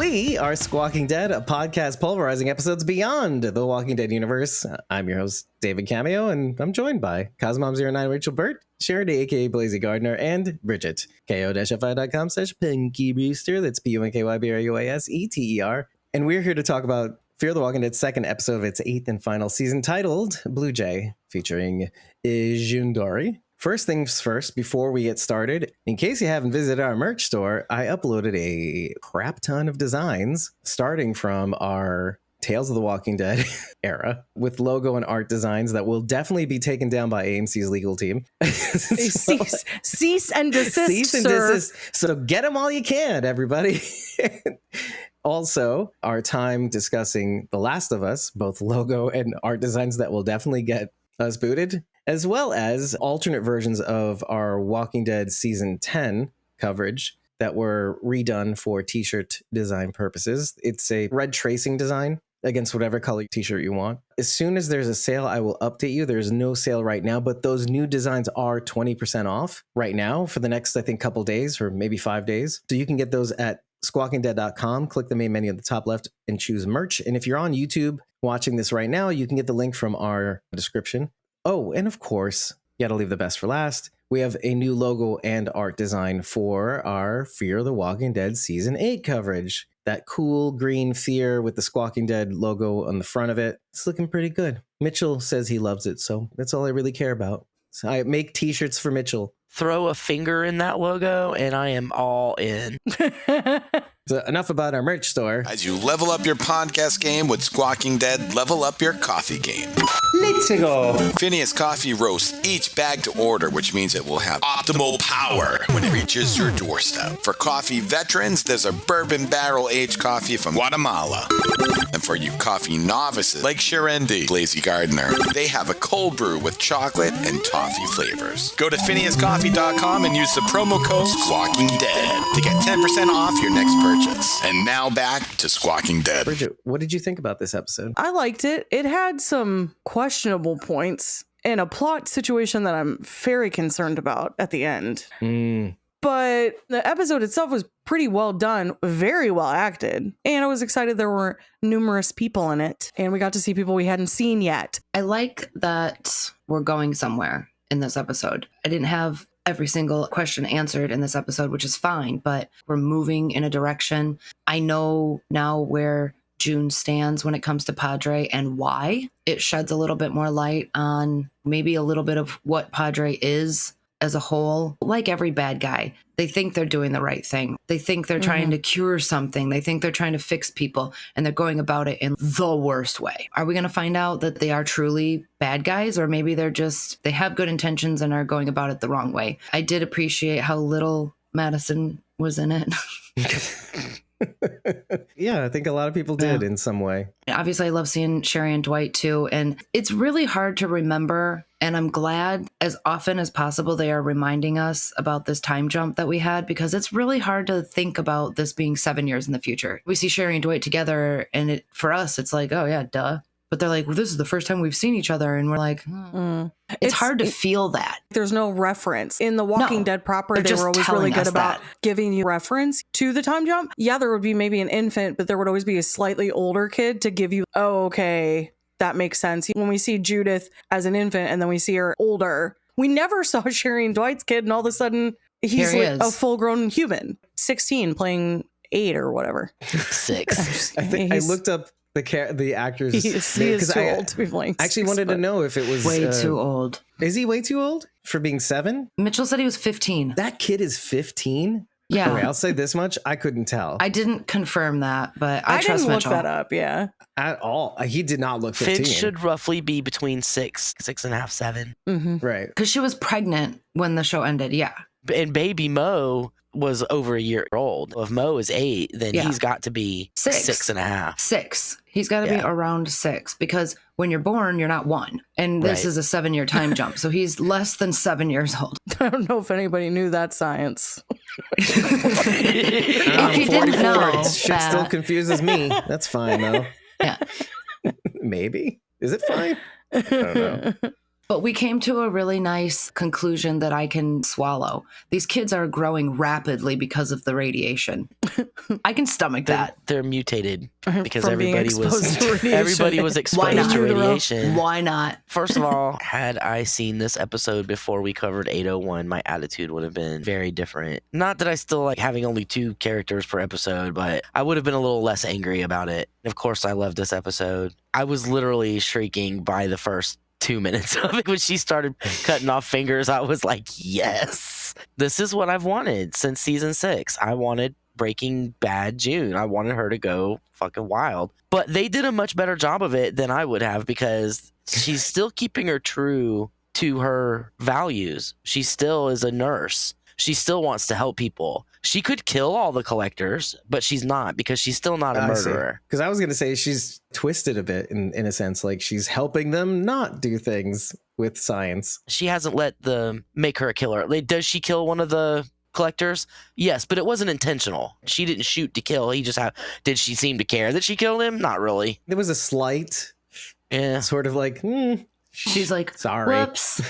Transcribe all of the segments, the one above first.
We are Squawking Dead, a podcast pulverizing episodes beyond the Walking Dead universe. I'm your host, David Cameo, and I'm joined by Cosmom09 Rachel Burt, Sharon, aka Blazy Gardner, and Bridget, ko-fi.com/PunkyBrewster. That's PUNKYBRUASETER. And we're here to talk about Fear the Walking Dead's second episode of its 8th and final season, titled Blue Jay, featuring Dorie. First things first, before we get started, in case you haven't visited our merch store, I uploaded a crap ton of designs starting from our Tales of the Walking Dead era with logo and art designs that will definitely be taken down by AMC's legal team. Cease and desist, desist. So get them while you can, everybody. Also, our time discussing The Last of Us, both logo and art designs that will definitely get us booted, as well as alternate versions of our Walking Dead Season 10 coverage that were redone for t-shirt design purposes. It's a red tracing design against whatever color t-shirt you want. As soon as there's a sale, I will update you. There's no sale right now, but those new designs are 20% off right now for the next, I think, couple days or maybe 5 days. So you can get those at squawkingdead.com. Click the main menu at the top left and choose merch. And if you're on YouTube watching this right now, you can get the link from our description. Oh, and of course, you got to leave the best for last. We have a new logo and art design for our Fear the Walking Dead Season 8 coverage. That cool green Fear with the Squawking Dead logo on the front of it. It's looking pretty good. Mitchell says he loves it, so that's all I really care about. So I make t-shirts for Mitchell. Throw a finger in that logo and I am all in. So enough about our merch store. As you level up your podcast game with Squawking Dead, level up your coffee game. Let's go. Phineas Coffee roasts each bag to order, which means it will have optimal power when it reaches your doorstep. For coffee veterans, there's a bourbon barrel aged coffee from Guatemala. And for you coffee novices like Sharendi, Blazy Gardner, they have a cold brew with chocolate and toffee flavors. Go to phineascoffee.com and use the promo code Squawking Dead to get 10% off your next purchase. And now back to Squawking Dead. Bridget, what did you think about this episode? I liked it. It had some questionable points and a plot situation that I'm very concerned about at the end. But the episode itself was pretty well done, very well acted. And I was excited there were numerous people in it. And we got to see people we hadn't seen yet. I like that we're going somewhere in this episode. I didn't have every single question answered in this episode, which is fine, but we're moving in a direction. I know now where June stands when it comes to Padre and why. It sheds a little bit more light on maybe a little bit of what Padre is as a whole. Like every bad guy, they think they're doing the right thing. They think they're trying to cure something. They think they're trying to fix people, and they're going about it in the worst way. Are we going to find out that they are truly bad guys, or maybe they have good intentions and are going about it the wrong way? I did appreciate how little Madison was in it. Yeah, I think a lot of people did in some way. Obviously, I love seeing Sherry and Dwight too. And it's really hard to remember. And I'm glad as often as possible they are reminding us about this time jump that we had, because it's really hard to think about this being 7 years in the future. We see Sherry and Dwight together, and for us, it's like, oh yeah, duh. But they're like, well, this is the first time we've seen each other. And we're like, it's hard to feel that. There's no reference. In the Walking Dead proper, they were always really good about giving you reference to the time jump. Yeah, there would be maybe an infant, but there would always be a slightly older kid to give you, oh, okay, that makes sense. When we see Judith as an infant and then we see her older, we never saw Sherry and Dwight's kid, and all of a sudden he's like a full-grown human, 16, playing 8 or whatever. 6. I looked up the actors. He is too old to be playing. I actually wanted to know if it was way too old. Is he way too old for being 7? Mitchell said he was 15. That kid is 15? Yeah. Okay, I'll say this much. I couldn't tell. I didn't confirm that, but I trust didn't Mitchell. look that up, yeah. At all. He did not look 15. Finn should roughly be between 6.5, 7. Right. Because she was pregnant when the show ended, yeah. And baby Mo was over a year old. If Mo is 8, then he's got to be 6.5. 6. He's got to be around 6, because when you're born, you're not 1. And this is a 7-year time jump. So he's less than 7 years old. I don't know if anybody knew that science. If you didn't know, shit still confuses me. That's fine, though. Yeah. Maybe. Is it fine? I don't know. But we came to a really nice conclusion that I can swallow. These kids are growing rapidly because of the radiation. I can stomach that. They're mutated because From everybody was exposed to radiation. Why not? First of all, had I seen this episode before we covered 801, my attitude would have been very different. Not that I still like having only 2 characters per episode, but I would have been a little less angry about it. Of course, I love this episode. I was literally shrieking by the first 2 minutes of it when she started cutting off fingers. I was like, yes, this is what I've wanted since season 6. I wanted Breaking Bad June. I wanted her to go fucking wild, but they did a much better job of it than I would have, because she's still keeping her true to her values. She still is a nurse. She still wants to help people. She could kill all the collectors, but she's not, because she's still not a murderer. Because I was going to say she's twisted a bit in a sense, like she's helping them not do things with science. She hasn't let them make her a killer. Like, does she kill one of the collectors? Yes, but it wasn't intentional. She didn't shoot to kill. Did she seem to care that she killed him? Not really. There was a slight, sort of like, she's like, sorry. Whoops.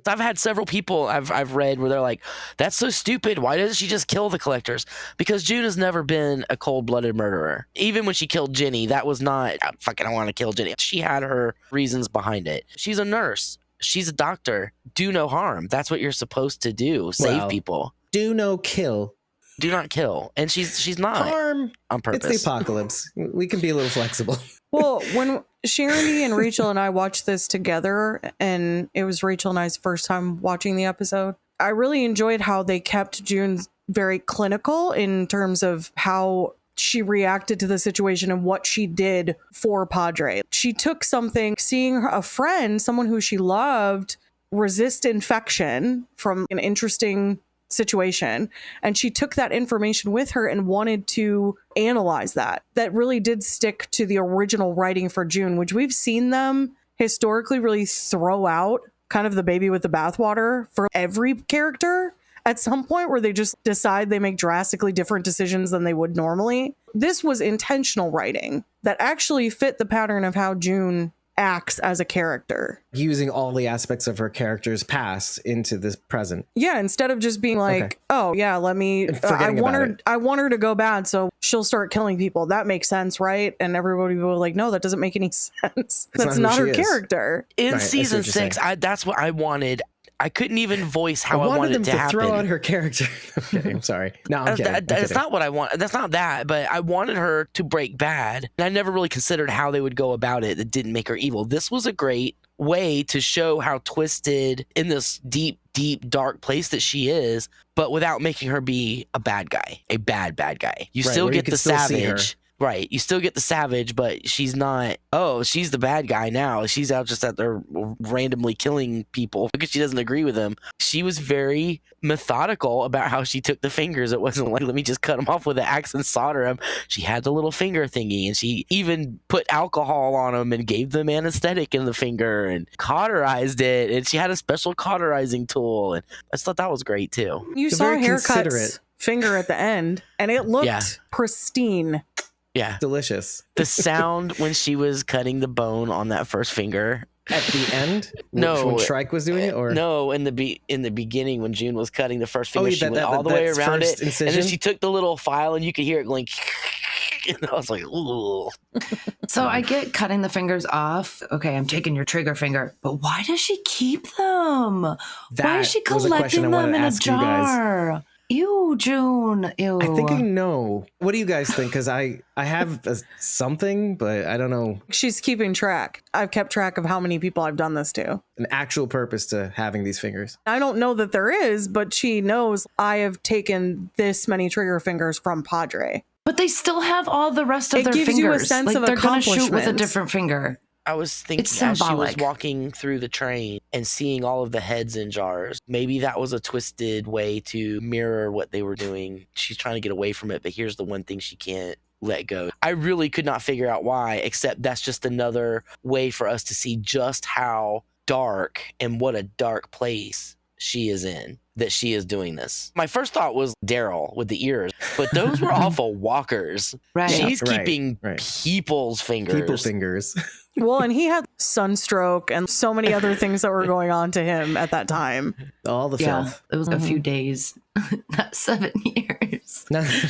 I've had several people I've read where they're like, that's so stupid. Why doesn't she just kill the collectors? Because June has never been a cold-blooded murderer. Even when she killed Jenny, that was not, I want to kill Jenny. She had her reasons behind it. She's a nurse. She's a doctor. Do no harm. That's what you're supposed to do. Save people. Do no kill. Do not kill. And she's not harm on purpose. It's the apocalypse. We can be a little flexible. Well, when Sharon and Rachel and I watched this together, and it was Rachel and I's first time watching the episode, I really enjoyed how they kept June very clinical in terms of how she reacted to the situation and what she did for Padre. She took something, seeing a friend, someone who she loved, resist infection from an interesting situation, and she took that information with her and wanted to analyze that. That really did stick to the original writing for June, which we've seen them historically really throw out kind of the baby with the bathwater for every character at some point, where they just decide they make drastically different decisions than they would normally. This was intentional writing that actually fit the pattern of how June acts as a character, using all the aspects of her character's past into this present. Yeah, instead of just being like, oh yeah, let me I want her to go bad, so she'll start killing people. That makes sense, right? And everybody will be like, no, that doesn't make any sense. That's not her character. In season 6, that's what I wanted. I couldn't even voice how I wanted them it to happen. Throw out her character. Okay, I'm sorry. No, I'm kidding. That's not what I want. That's not that. But I wanted her to break bad. And I never really considered how they would go about it that didn't make her evil. This was a great way to show how twisted in this deep, deep, dark place that she is, but without making her be a bad guy, a bad guy. You still get the savage. Right. You still get the savage, but she's not, she's the bad guy now. She's out just out there randomly killing people because she doesn't agree with them. She was very methodical about how she took the fingers. It wasn't like, let me just cut them off with an axe and solder them. She had the little finger thingy, and she even put alcohol on them and gave them anesthetic in the finger and cauterized it. And she had a special cauterizing tool. And I just thought that was great too. You saw haircuts finger at the end, and it looked pristine. Yeah. Delicious. The sound when she was cutting the bone on that first finger. At the end? No. When Shrike was doing it? Or no, in the beginning when June was cutting the first finger, she went all the way around it. Incision? And then she took the little file and you could hear it going, and I was like, ooh. So I get cutting the fingers off. Okay, I'm taking your trigger finger. But why does she keep them? Why is she collecting them in a jar? Ew, June. Ew. I think I know. What do you guys think? Because I have something, but I don't know. She's keeping track. I've kept track of how many people I've done this to. An actual purpose to having these fingers. I don't know that there is, but she knows I have taken this many trigger fingers from Padre. But they still have all the rest of their fingers. It gives you a sense of they're going to shoot with a different finger. I was thinking as she was walking through the train and seeing all of the heads in jars, maybe that was a twisted way to mirror what they were doing. She's trying to get away from it, but here's the one thing she can't let go. I really could not figure out why, except that's just another way for us to see just how dark and what a dark place she is in, that she is doing this. My first thought was Daryl with the ears, but those were awful walkers. Right. She's Right, keeping right. people's fingers. People fingers. Well, and he had sunstroke and so many other things that were going on to him at that time. All the Yeah, filth. it was a few days, not 7 years.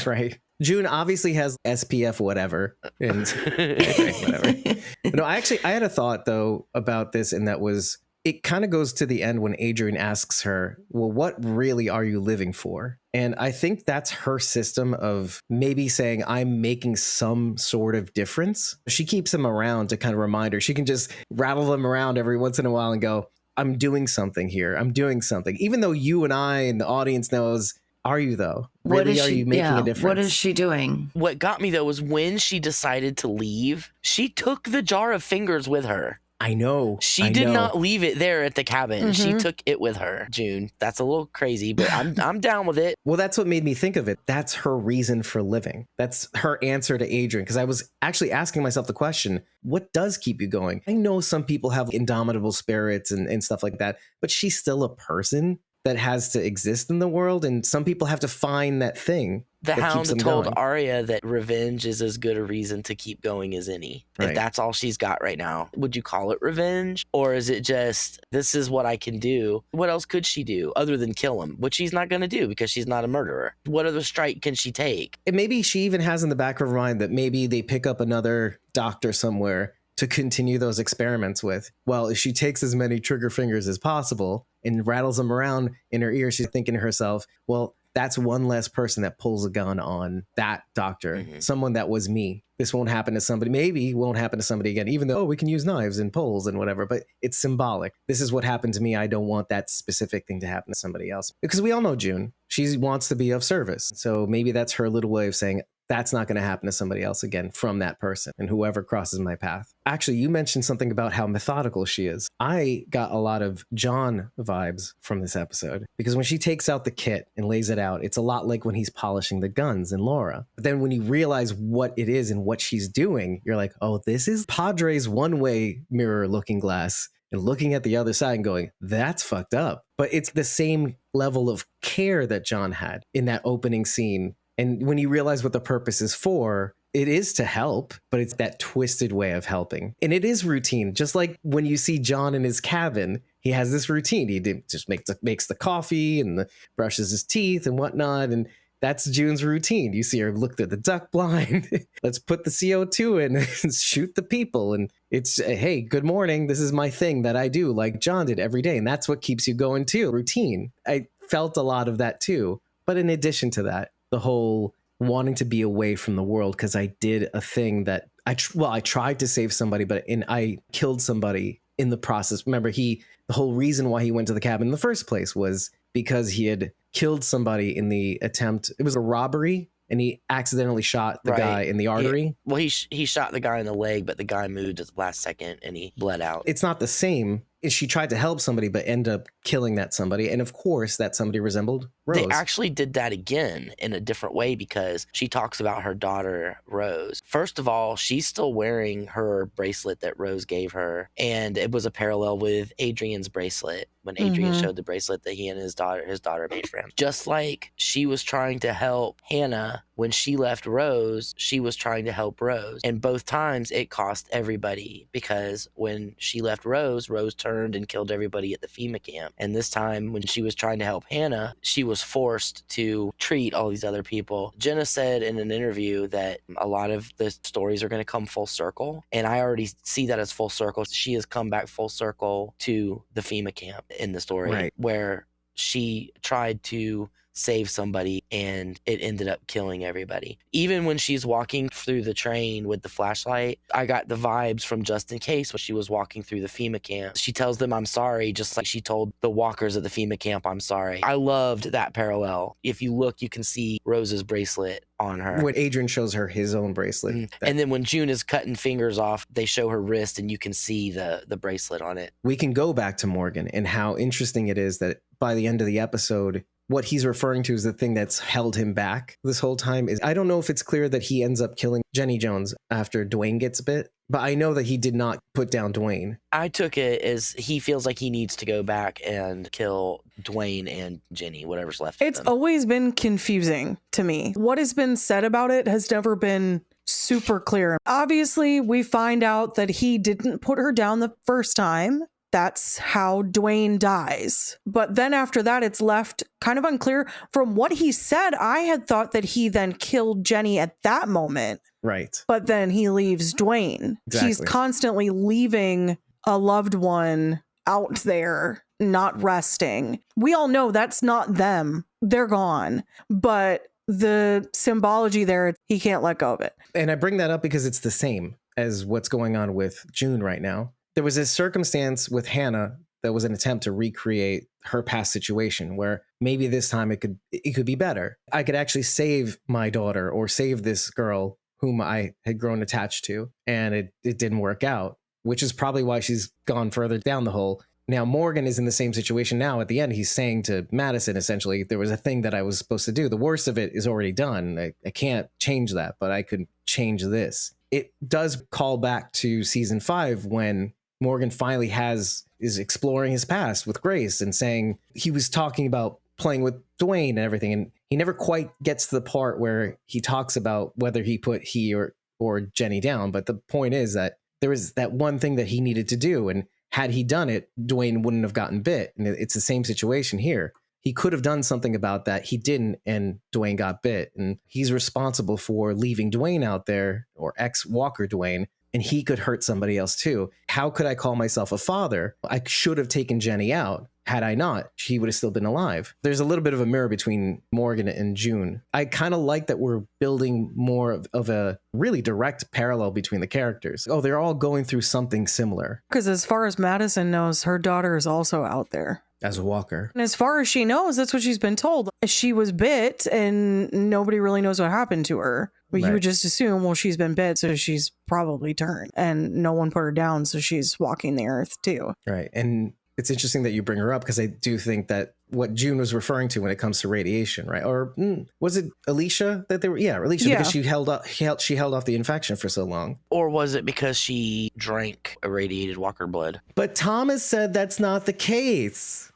Right. June obviously has SPF whatever. And okay, whatever. No, I had a thought though about this, and that was, it kind of goes to the end when Adrian asks her, well, what really are you living for? And I think that's her system of maybe saying, I'm making some sort of difference. She keeps him around to kind of remind her. She can just rattle them around every once in a while and go, I'm doing something here. I'm doing something. Even though you and I and the audience knows, are you though? Really, are you making a difference? What is she doing? What got me though was when she decided to leave, she took the jar of fingers with her. I know. She did not leave it there at the cabin. She took it with her. June, that's a little crazy, but I'm down with it. Well, that's what made me think of it. That's her reason for living. That's her answer to Adrian. Because I was actually asking myself the question, what does keep you going? I know some people have indomitable spirits and stuff like that, but she's still a person that has to exist in the world. And some people have to find that thing. The Hound told going. Arya that revenge is as good a reason to keep going as any. Right. If that's all she's got right now, would you call it revenge? Or is it just, this is what I can do? What else could she do other than kill him? Which she's not going to do because she's not a murderer. What other strike can she take? And maybe she even has in the back of her mind that maybe they pick up another doctor somewhere to continue those experiments with. Well, if she takes as many trigger fingers as possible and rattles them around in her ear, she's thinking to herself, well, that's one less person that pulls a gun on that doctor, someone that was me. This won't happen to somebody. Maybe won't happen to somebody again, even though, we can use knives and poles and whatever, but it's symbolic. This is what happened to me. I don't want that specific thing to happen to somebody else. Because we all know June, she wants to be of service. So maybe that's her little way of saying, that's not going to happen to somebody else again from that person and whoever crosses my path. Actually, you mentioned something about how methodical she is. I got a lot of John vibes from this episode because when she takes out the kit and lays it out, it's a lot like when he's polishing the guns in Laura. But then when you realize what it is and what she's doing, you're like, oh, this is Padre's one-way mirror looking glass. And looking at the other side and going, that's fucked up. But it's the same level of care that John had in that opening scene. And when you realize what the purpose is for, it is to help, but it's that twisted way of helping. And it is routine. Just like when you see John in his cabin, he has this routine. He just makes the coffee and brushes his teeth and whatnot. And that's June's routine. You see her look through the duck blind. Let's put the CO2 in and shoot the people. And it's, hey, good morning. This is my thing that I do like John did every day. And that's what keeps you going too. Routine. I felt a lot of that too. But in addition to that, the whole wanting to be away from the world because I did a thing that I tried to save somebody, but I killed somebody in the process. Remember, the whole reason why he went to the cabin in the first place was because he had killed somebody in the attempt. It was a robbery, and he accidentally shot the guy in the artery. Well, he shot the guy in the leg, but the guy moved at the last second and he bled out. It's not the same. She tried to help somebody, but ended up killing that somebody. And of course, that somebody resembled Rose. They actually did that again in a different way because she talks about her daughter, Rose. First of all, she's still wearing her bracelet that Rose gave her. And it was a parallel with Adrian's bracelet when Adrian showed the bracelet that he and his daughter made for him. Just like she was trying to help Hannah when she left Rose, she was trying to help Rose. And both times it cost everybody because when she left Rose turned and killed everybody at the FEMA camp. And this time when she was trying to help Hannah, she was forced to treat all these other people. Jenna said in an interview that a lot of the stories are going to come full circle. And I already see that as full circle. She has come back full circle to the FEMA camp in the story where she tried to save somebody and it ended up killing everybody. Even when she's walking through the train with the flashlight, I got the vibes from Just In Case when she was walking through the FEMA camp. She tells them I'm sorry, just like she told the walkers at the FEMA camp I'm sorry. I loved that parallel. If you look, you can see Rose's bracelet on her. When Adrian shows her his own bracelet. And then when June is cutting fingers off, they show her wrist and you can see the bracelet on it. We can go back to Morgan and how interesting it is that by the end of the episode, what he's referring to is the thing that's held him back this whole time. Is I don't know if it's clear that he ends up killing Jenny Jones after Dwayne gets bit. But I know that he did not put down Dwayne. I took it as he feels like he needs to go back and kill Dwayne and Jenny, whatever's left of It's them. always been confusing to me. What has been said about it has never been super clear. Obviously, we find out that he didn't put her down the first time. That's how Dwayne dies. But then after that, it's left kind of unclear. From what he said, I had thought that he then killed Jenny at that moment. Right. But then he leaves Dwayne. Exactly. He's constantly leaving a loved one out there, not resting. We all know that's not them. They're gone. But the symbology there, he can't let go of it. And I bring that up because it's the same as what's going on with June right now. There was this circumstance with Hannah that was an attempt to recreate her past situation where maybe this time it could be better. I could actually save my daughter or save this girl whom I had grown attached to, and it didn't work out, which is probably why she's gone further down the hole. Now, Morgan is in the same situation now. At the end, he's saying to Madison, essentially, there was a thing that I was supposed to do. The worst of it is already done. I can't change that, but I could change this. It does call back to season 5 when Morgan finally is exploring his past with Grace and saying he was talking about playing with Dwayne and everything. And he never quite gets to the part where he talks about whether he put he or Jenny down. But the point is that there was that one thing that he needed to do. And had he done it, Dwayne wouldn't have gotten bit. And it's the same situation here. He could have done something about that. He didn't, and Dwayne got bit. And he's responsible for leaving Dwayne out there, or ex-Walker Dwayne, and he could hurt somebody else too. How could I call myself a father? I should have taken Jenny out. Had I not, she would have still been alive. There's a little bit of a mirror between Morgan and June. I kind of like that we're building more of a really direct parallel between the characters. Oh, they're all going through something similar. Because as far as Madison knows, her daughter is also out there. As a Walker. And as far as she knows, that's what she's been told. She was bit and nobody really knows what happened to her. But you would just assume, well, she's been bit, so she's probably turned. And no one put her down, so she's walking the earth too. Right. And it's interesting that you bring her up because I do think that what June was referring to when it comes to radiation, right? Or was it Alicia that they were? Yeah, Alicia, because she held off the infection for so long. Or was it because she drank irradiated Walker blood? But Thomas said that's not the case.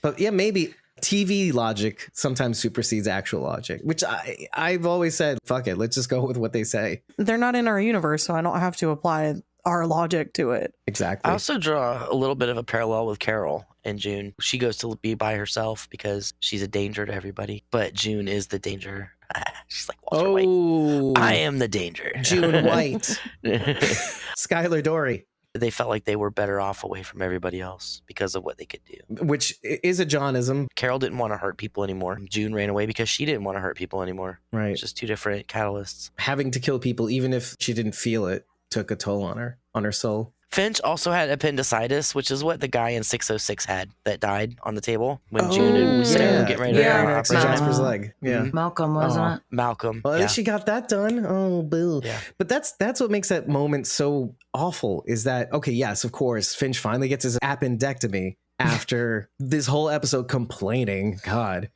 But yeah, maybe TV logic sometimes supersedes actual logic, which I've always said, fuck it, let's just go with what they say. They're not in our universe, so I don't have to apply our logic to it. Exactly. I also draw a little bit of a parallel with Carol and June. She goes to be by herself because she's a danger to everybody, but June is the danger. She's like Walter White. I am the danger. June White. Skylar Dorie. They felt like they were better off away from everybody else because of what they could do. Which is a Johnism. Carol didn't want to hurt people anymore. June ran away because she didn't want to hurt people anymore. Right. It's just two different catalysts. Having to kill people, even if she didn't feel it, took a toll on her soul. Finch also had appendicitis, which is what the guy in 606 had that died on the table when June and Sarah were getting ready to have an operation. Jasper's leg. Yeah. Malcolm, wasn't it? Malcolm. Well, at least she got that done. Oh, boo. Yeah. But that's what makes that moment so awful is that, okay, yes, of course, Finch finally gets his appendectomy after this whole episode complaining. God.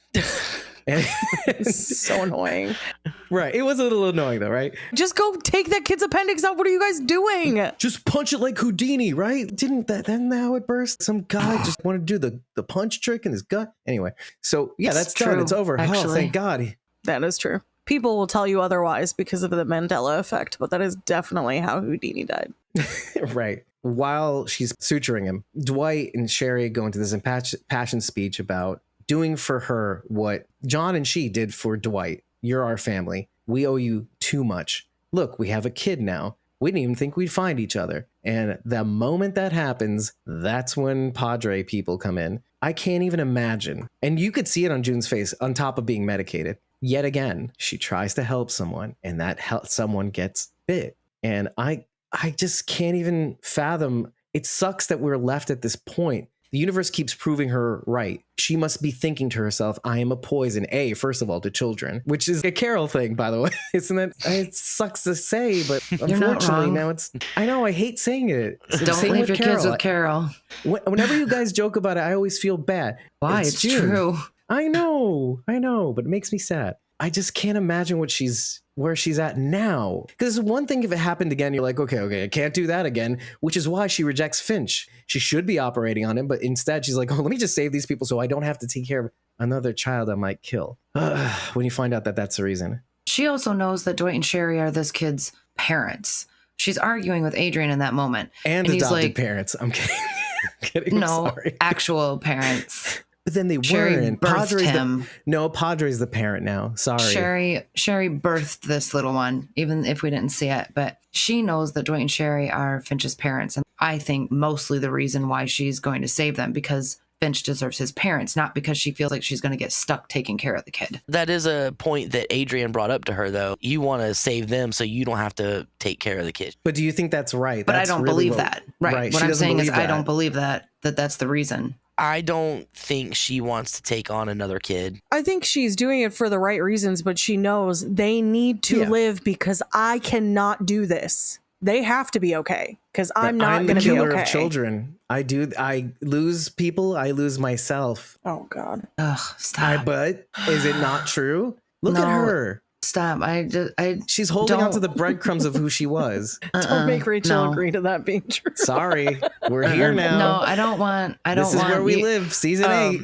So annoying. Right. It was a little annoying though, right? Just go take that kid's appendix out. What are you guys doing? Just punch it like Houdini, right? Didn't that how it burst? Some guy just wanted to do the punch trick in his gut. Anyway, so yeah, that's done. It's over. Actually. Oh, thank God. That is true. People will tell you otherwise because of the Mandela effect, but that is definitely how Houdini died. Right. While she's suturing him, Dwight and Sherry go into this impassioned speech about doing for her what John and she did for Dwight. You're our family. We owe you too much. Look, we have a kid now. We didn't even think we'd find each other. And the moment that happens, that's when Padre people come in. I can't even imagine. And you could see it on June's face on top of being medicated. Yet again, she tries to help someone and that someone gets bit. And I just can't even fathom. It sucks that we're left at this point. The universe keeps proving her right. She must be thinking to herself, I am a poison, first of all, to children, which is a Carol thing, by the way. Isn't it? It sucks to say, but unfortunately now I know, I hate saying it. Don't leave your kids with Carol. Whenever you guys joke about it, I always feel bad. Why? It's true. I know, but it makes me sad. I just can't imagine where she's at now. Because one thing if it happened again, you're like, okay, I can't do that again, which is why she rejects Finch. She should be operating on him, but instead she's like, oh, let me just save these people so I don't have to take care of another child I might kill. When you find out that that's the reason. She also knows that Dwight and Sherry are this kid's parents. She's arguing with Adrian in that moment. And he's adopted like, parents. I'm kidding. I'm kidding. No, sorry. actual parents. But then they Sherry weren't. birthed him. Padre's the parent now. Sorry. Sherry birthed this little one, even if we didn't see it. But she knows that Dwight and Sherry are Finch's parents. And I think mostly the reason why she's going to save them because Finch deserves his parents, not because she feels like she's going to get stuck taking care of the kid. That is a point that Adrian brought up to her, though. You want to save them so you don't have to take care of the kid. But do you think that's right? But That's I don't really believe that. Right. What I'm saying is I don't believe that's the reason. I don't think she wants to take on another kid. I think she's doing it for the right reasons, but she knows they need to live because I cannot do this. They have to be okay because I'm not going to be okay. I'm the killer of children. I lose people. I lose myself. Oh God. Ugh, stop. But is it not true? Look at her. Stop. She's holding on to the breadcrumbs of who she was. Don't make Rachel agree to that being true. Sorry. We're here now. No, I don't want. This is where we live. Season 8.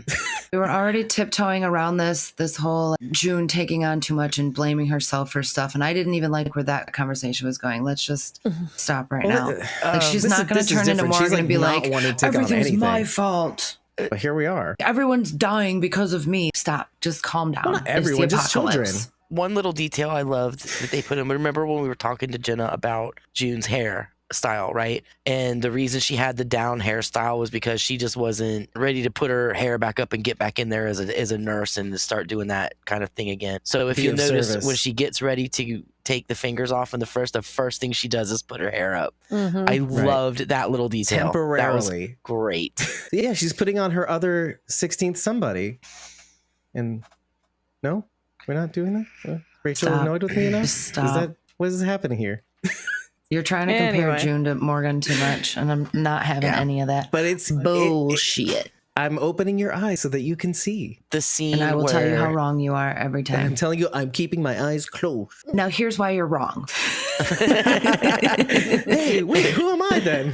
We were already tiptoeing around this whole June taking on too much and blaming herself for stuff. And I didn't even like where that conversation was going. Let's just stop right now. Like she's not going to turn into Morgan and be like, everything's my fault. But here we are. Everyone's dying because of me. Stop. Just calm down. Well, not everyone, just children. One little detail I loved that they put in. Remember when we were talking to Jenna about June's hair style, right? And the reason she had the down hairstyle was because she just wasn't ready to put her hair back up and get back in there as a nurse and to start doing that kind of thing again. So if you notice when she gets ready to take the fingers off in the first thing she does is put her hair up. Mm-hmm. I loved that little detail. Temporarily. That was great. Yeah, she's putting on her other 16th somebody. And no? We're not doing that? Rachel annoyed with me enough? Stop. What is happening here? You're trying to compare June to Morgan too much, and I'm not having any of that. But it's bullshit. I'm opening your eyes so that you can see the scene. And I will tell you how wrong you are every time. And I'm telling you, I'm keeping my eyes closed. Now here's why you're wrong. Hey, wait, who am I then?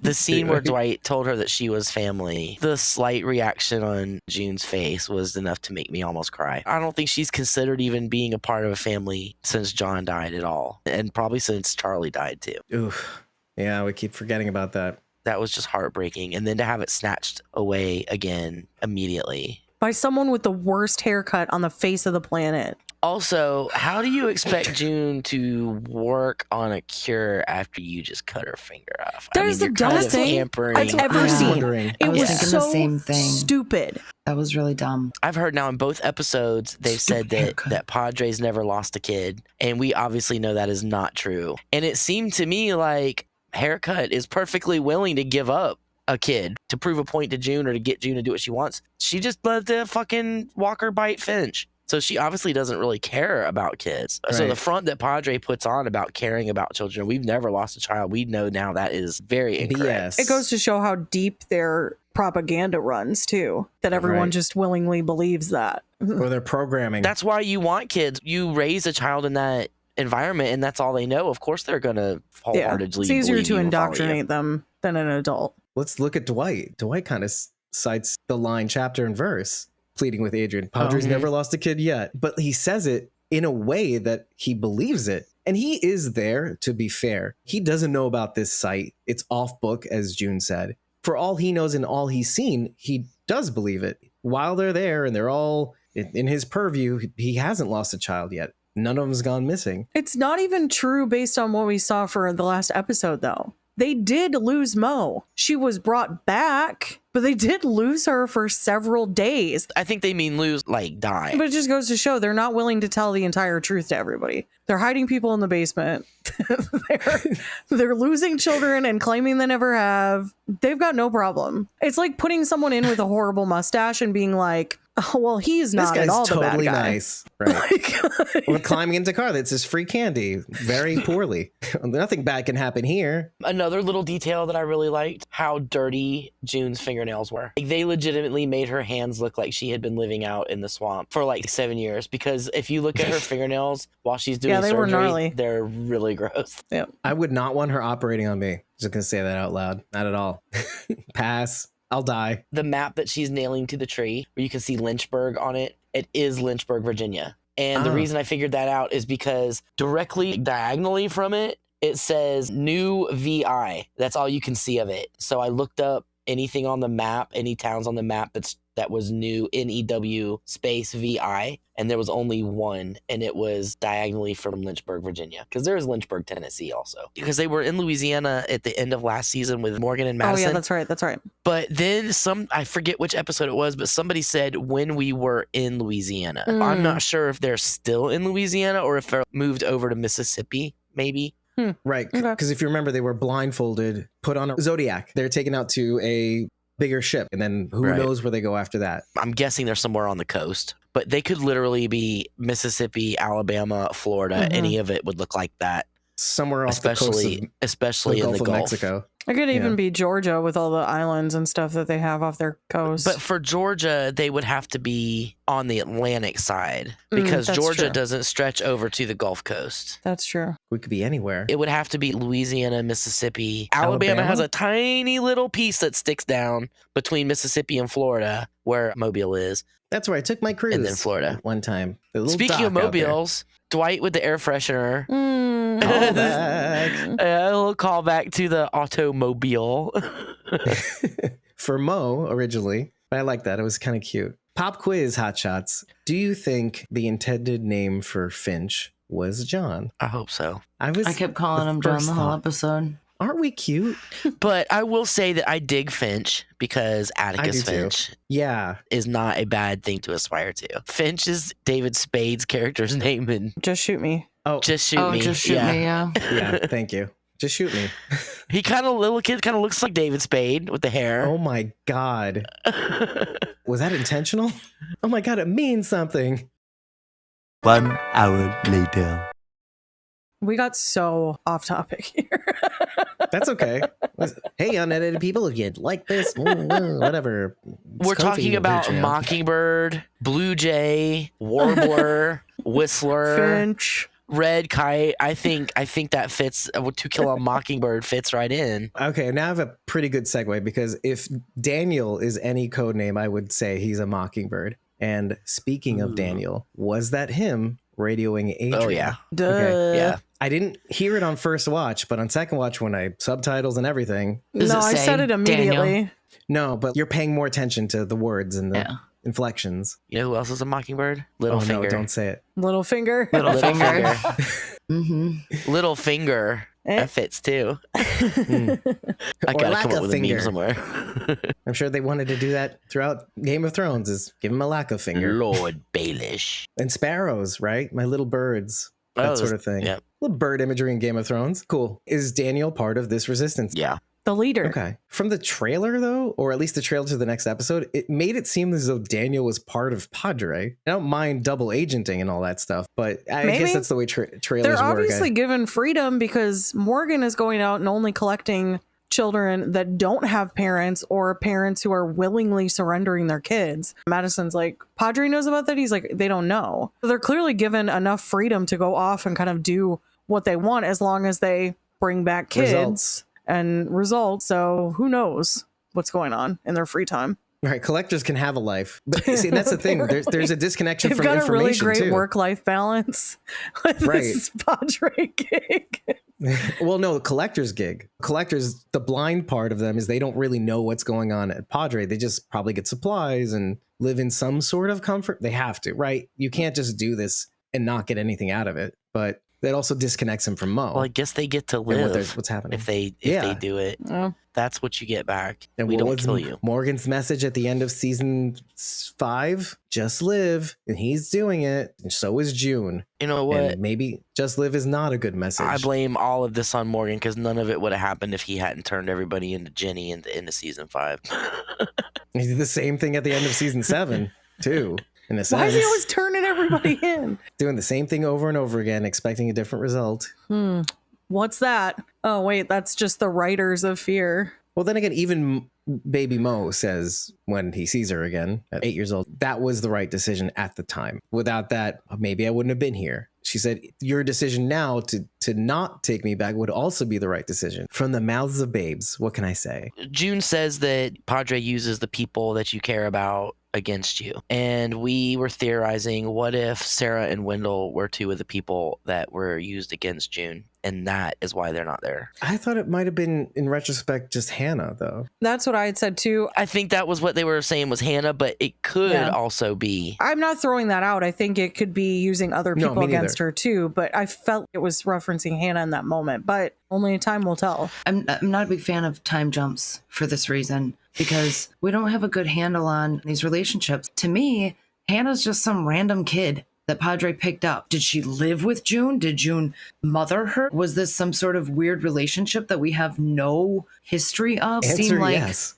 The scene where Dwight told her that she was family, the slight reaction on June's face was enough to make me almost cry. I don't think she's considered even being a part of a family since John died at all. And probably since Charlie died too. Oof. Yeah, we keep forgetting about that. That was just heartbreaking. And then to have it snatched away again immediately. By someone with the worst haircut on the face of the planet. Also, how do you expect June to work on a cure after you just cut her finger off? That is the dumbest thing I've ever seen. It was so the same thing. Stupid. That was really dumb. I've heard now in both episodes, they've said that Padre's never lost a kid. And we obviously know that is not true. And it seemed to me like Haircut is perfectly willing to give up a kid to prove a point to June or to get June to do what she wants. She just let the fucking Walker bite Finch. So she obviously doesn't really care about kids. Right. So the front that Padre puts on about caring about children, we've never lost a child. We know now that is very incorrect. It goes to show how deep their propaganda runs too, that everyone just willingly believes that. Or their programming. That's why you want kids. You raise a child in that environment and that's all they know. Of course they're going to wholeheartedly It's easier to indoctrinate them than an adult. Let's look at Dwight. Dwight kind of cites the line chapter and verse, pleading with Adrian. Padre's never lost a kid yet. But he says it in a way that he believes it. And he is there, to be fair. He doesn't know about this site. It's off book, as June said. For all he knows and all he's seen, he does believe it. While they're there and they're all in his purview, he hasn't lost a child yet. None of them's gone missing. It's not even true based on what we saw for the last episode, though. They did lose Mo. She was brought back, but they did lose her for several days. I think they mean lose, like die. But it just goes to show they're not willing to tell the entire truth to everybody. They're hiding people in the basement. they're losing children and claiming they never have. They've got no problem. It's like putting someone in with a horrible mustache and being like, Oh, well, he's not this at guy's all the bad totally guy. nice. Right. We're climbing into a car that's just free candy very poorly. Nothing bad can happen here. Another little detail that I really liked, how dirty June's fingernails were. Like, they legitimately made her hands look like she had been living out in the swamp for like 7 years, because if you look at her fingernails while she's doing they were surgery, gnarly. they're really gross. Yep. I would not want her operating on me. Just gonna say that out loud. Not at all. Pass. I'll die. The map that she's nailing to the tree, where you can see Lynchburg on it, it is Lynchburg, Virginia. And the reason I figured that out is because directly diagonally from it, it says new VI. That's all you can see of it. So I looked up anything on the map, any towns on the map that was new, NEW space VI, and there was only one, and it was diagonally from Lynchburg, Virginia, because there is Lynchburg, Tennessee also, because they were in Louisiana at the end of last season with Morgan and Madison. Oh yeah, that's right. But then I forget which episode it was, but somebody said when we were in Louisiana. I'm not sure if they're still in Louisiana or if they're moved over to Mississippi, maybe. Right. Because if you remember, they were blindfolded, put on a Zodiac. They're taken out to a bigger ship, and then who knows where they go after that. I'm guessing they're somewhere on the coast, but they could literally be Mississippi, Alabama, Florida. Any of it would look like that. Somewhere off the coast of especially the in the Gulf of Gulf. Mexico. It could even be Georgia with all the islands and stuff that they have off their coast. But for Georgia, they would have to be on the Atlantic side, because Georgia doesn't stretch over to the Gulf Coast. That's true. We could be anywhere. It would have to be Louisiana, Mississippi. Alabama has a tiny little piece that sticks down between Mississippi and Florida, where Mobile is. That's where I took my cruise. And then Florida. One time. Speaking of mobiles, Dwight with the air freshener. Callback. A little callback to the automobile. For Mo, originally. But I like that. It was kind of cute. Pop quiz, Hotshots. Do you think the intended name for Finch was John? I hope so. I kept calling him John the whole episode. Aren't we cute? But I will say that I dig Finch, because Atticus Finch is not a bad thing to aspire to. Finch is David Spade's character's name in Just Shoot Me. Oh, Just Shoot Me. Just Shoot Me, yeah. Yeah, thank you. Just shoot me. Little kid kind of looks like David Spade with the hair. Oh my God. Was that intentional? Oh my God, it means something. 1 hour later. We got so off topic here. That's okay. Hey, unedited people, if you'd like this, whatever. We're talking about Patreon. Mockingbird, Blue Jay, Warbler, Whistler, Finch, Red Kite. I think that fits. To Kill a Mockingbird fits right in. Okay, now I have a pretty good segue, because if Daniel is any code name, I would say he's a Mockingbird. And speaking of Daniel, was that him radioing Adrian? Oh, yeah. Duh. Okay. Yeah. I didn't hear it on first watch, but on second watch, when I subtitles and everything. No, I said it immediately. Daniel? No, but you're paying more attention to the words and the inflections. You know who else is a Mockingbird? Littlefinger. No, don't say it. Littlefinger. Littlefinger. Littlefinger. Eh. That fits too. I Or gotta lack come up of with finger. a meme somewhere. I'm sure they wanted to do that throughout Game of Thrones, is give him a lack of finger. Lord Baelish. And sparrows, right? My little birds. That sort of thing. Yeah. Little bird imagery in Game of Thrones. Cool. Is Daniel part of this resistance? Yeah. The leader. Okay. From the trailer, though, or at least the trailer to the next episode, it made it seem as though Daniel was part of Padre. I don't mind double agenting and all that stuff, but I guess that's the way trailers They're work. obviously given freedom, because Morgan is going out and only collecting children that don't have parents, or parents who are willingly surrendering their kids. Madison's like, Padre knows about that? He's like, they don't know. So they're clearly given enough freedom to go off and kind of do what they want, as long as they bring back kids and results. So who knows what's going on in their free time. Right, collectors can have a life, but see, that's the thing. There's a disconnection They've from got information a really great too. work-life balance with this Padre gig. Well, no, collector's gig. Collectors, the blind part of them is they don't really know what's going on at Padre. They just probably get supplies and live in some sort of comfort. They have to, right? You can't just do this and not get anything out of it. But that also disconnects them from Mo. Well, I guess they get to live what's happening if they do it. That's what you get back. And we what don't was kill you. Morgan's message at the end of season 5? Just live. And he's doing it. And so is June. You know what? And maybe just live is not a good message. I blame all of this on Morgan, because none of it would have happened if he hadn't turned everybody into Jenny at the end of season 5. He did the same thing at the end of season 7. too. In a sense. Why is he always turning everybody in? Doing the same thing over and over again, expecting a different result. What's that? Oh, wait, that's just the writers of fear. Well, then again, even baby Mo says when he sees her again at 8 years old, that was the right decision at the time. Without that, maybe I wouldn't have been here. She said, your decision now to not take me back would also be the right decision. From the mouths of babes, what can I say? June says that Padre uses the people that you care about against you. And we were theorizing, what if Sarah and Wendell were two of the people that were used against June? And that is why they're not there. I thought it might have been, in retrospect, just Hannah, though. That's what I had said, too. I think that was what they were saying was Hannah, but it could also be. I'm not throwing that out. I think it could be using other people against her, too. But I felt it was referencing Hannah in that moment. But only time will tell. I'm not a big fan of time jumps for this reason, because we don't have a good handle on these relationships. To me, Hannah's just some random kid that Padre picked up. Did she live with June? Did June mother her? Was this some sort of weird relationship that we have no history of? Answer yes.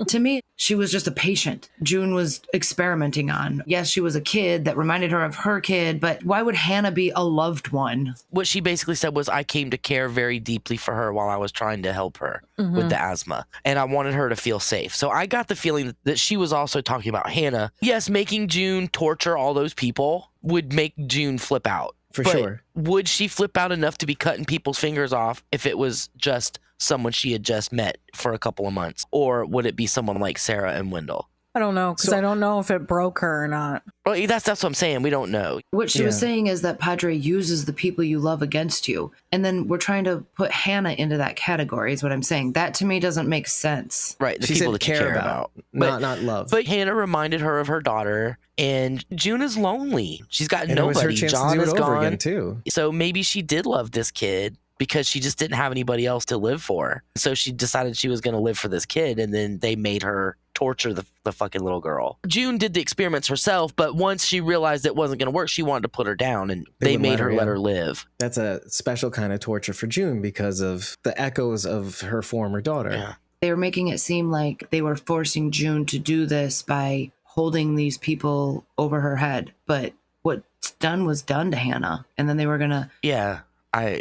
To me, she was just a patient June was experimenting on. Yes, she was a kid that reminded her of her kid, but why would Hannah be a loved one? What she basically said was, I came to care very deeply for her while I was trying to help her with the asthma. And I wanted her to feel safe. So I got the feeling that she was also talking about Hannah. Yes, making June torture all those people would make June flip out. For sure. Would she flip out enough to be cutting people's fingers off if it was just someone she had just met for a couple of months? Or would it be someone like Sarah and Wendell? I don't know, because I don't know if it broke her or not. Well, that's what I'm saying. We don't know. What she was saying is that Padre uses the people you love against you. And then we're trying to put Hannah into that category is what I'm saying. That to me doesn't make sense. Right. The She people said that you care about. not love. But Hannah reminded her of her daughter, and June is lonely. She's got and it was her nobody. chance John to do is it over gone. again, too. So maybe she did love this kid because she just didn't have anybody else to live for. So she decided she was going to live for this kid, and then they made her torture the fucking little girl. June did the experiments herself, but once she realized it wasn't going to work, she wanted to put her down, and they made her let her live. That's a special kind of torture for June because of the echoes of her former daughter. Yeah. They were making it seem like they were forcing June to do this by holding these people over her head. But what's done was done to Hannah. And then they were going to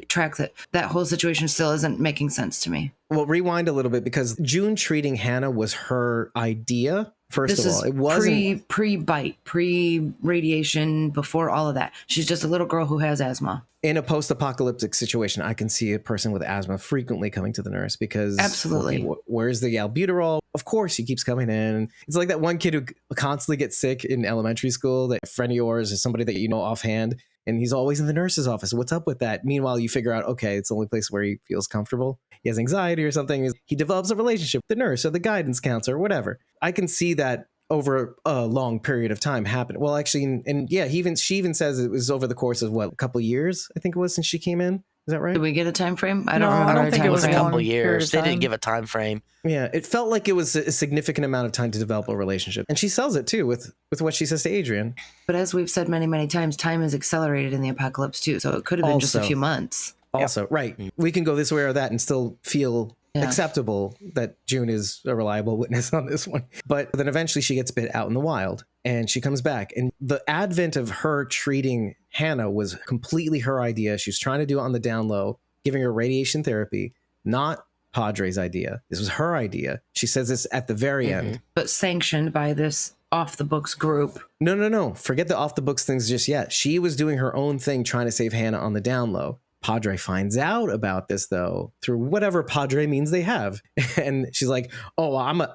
track that. That whole situation still isn't making sense to me. Well, rewind a little bit, because June treating Hannah was her idea. First of all, it wasn't pre-bite, pre-radiation, before all of that. She's just a little girl who has asthma. In a post-apocalyptic situation, I can see a person with asthma frequently coming to the nurse because absolutely, okay, where's the albuterol? Of course, he keeps coming in. It's like that one kid who constantly gets sick in elementary school. That friend of yours is somebody that you know offhand, and he's always in the nurse's office. What's up with that? Meanwhile, you figure out, okay, it's the only place where he feels comfortable. He has anxiety or something. He develops a relationship with the nurse or the guidance counselor or whatever. I can see that over a long period of time happen. Well, actually, and yeah, she even says it was over the course of a couple of years, I think it was, since she came in. Is that right? Did we get a time frame? I don't think it was a couple years. They didn't give a time frame. Yeah, it felt like it was a significant amount of time to develop a relationship. And she sells it too with what she says to Adrian. But as we've said many, many times, time is accelerated in the apocalypse too. So it could have been just a few months. Also, right. We can go this way or that and still feel acceptable that June is a reliable witness on this one. But then eventually she gets bit out in the wild and she comes back. And the advent of her treating Hannah was completely her idea. She was trying to do it on the down low, giving her radiation therapy, not Padre's idea. This was her idea. She says this at the very end. But sanctioned by this off the books group. No. Forget the off the books things just yet. She was doing her own thing, trying to save Hannah on the down low. Padre finds out about this, though, through whatever Padre means they have. And she's like, oh, I'm a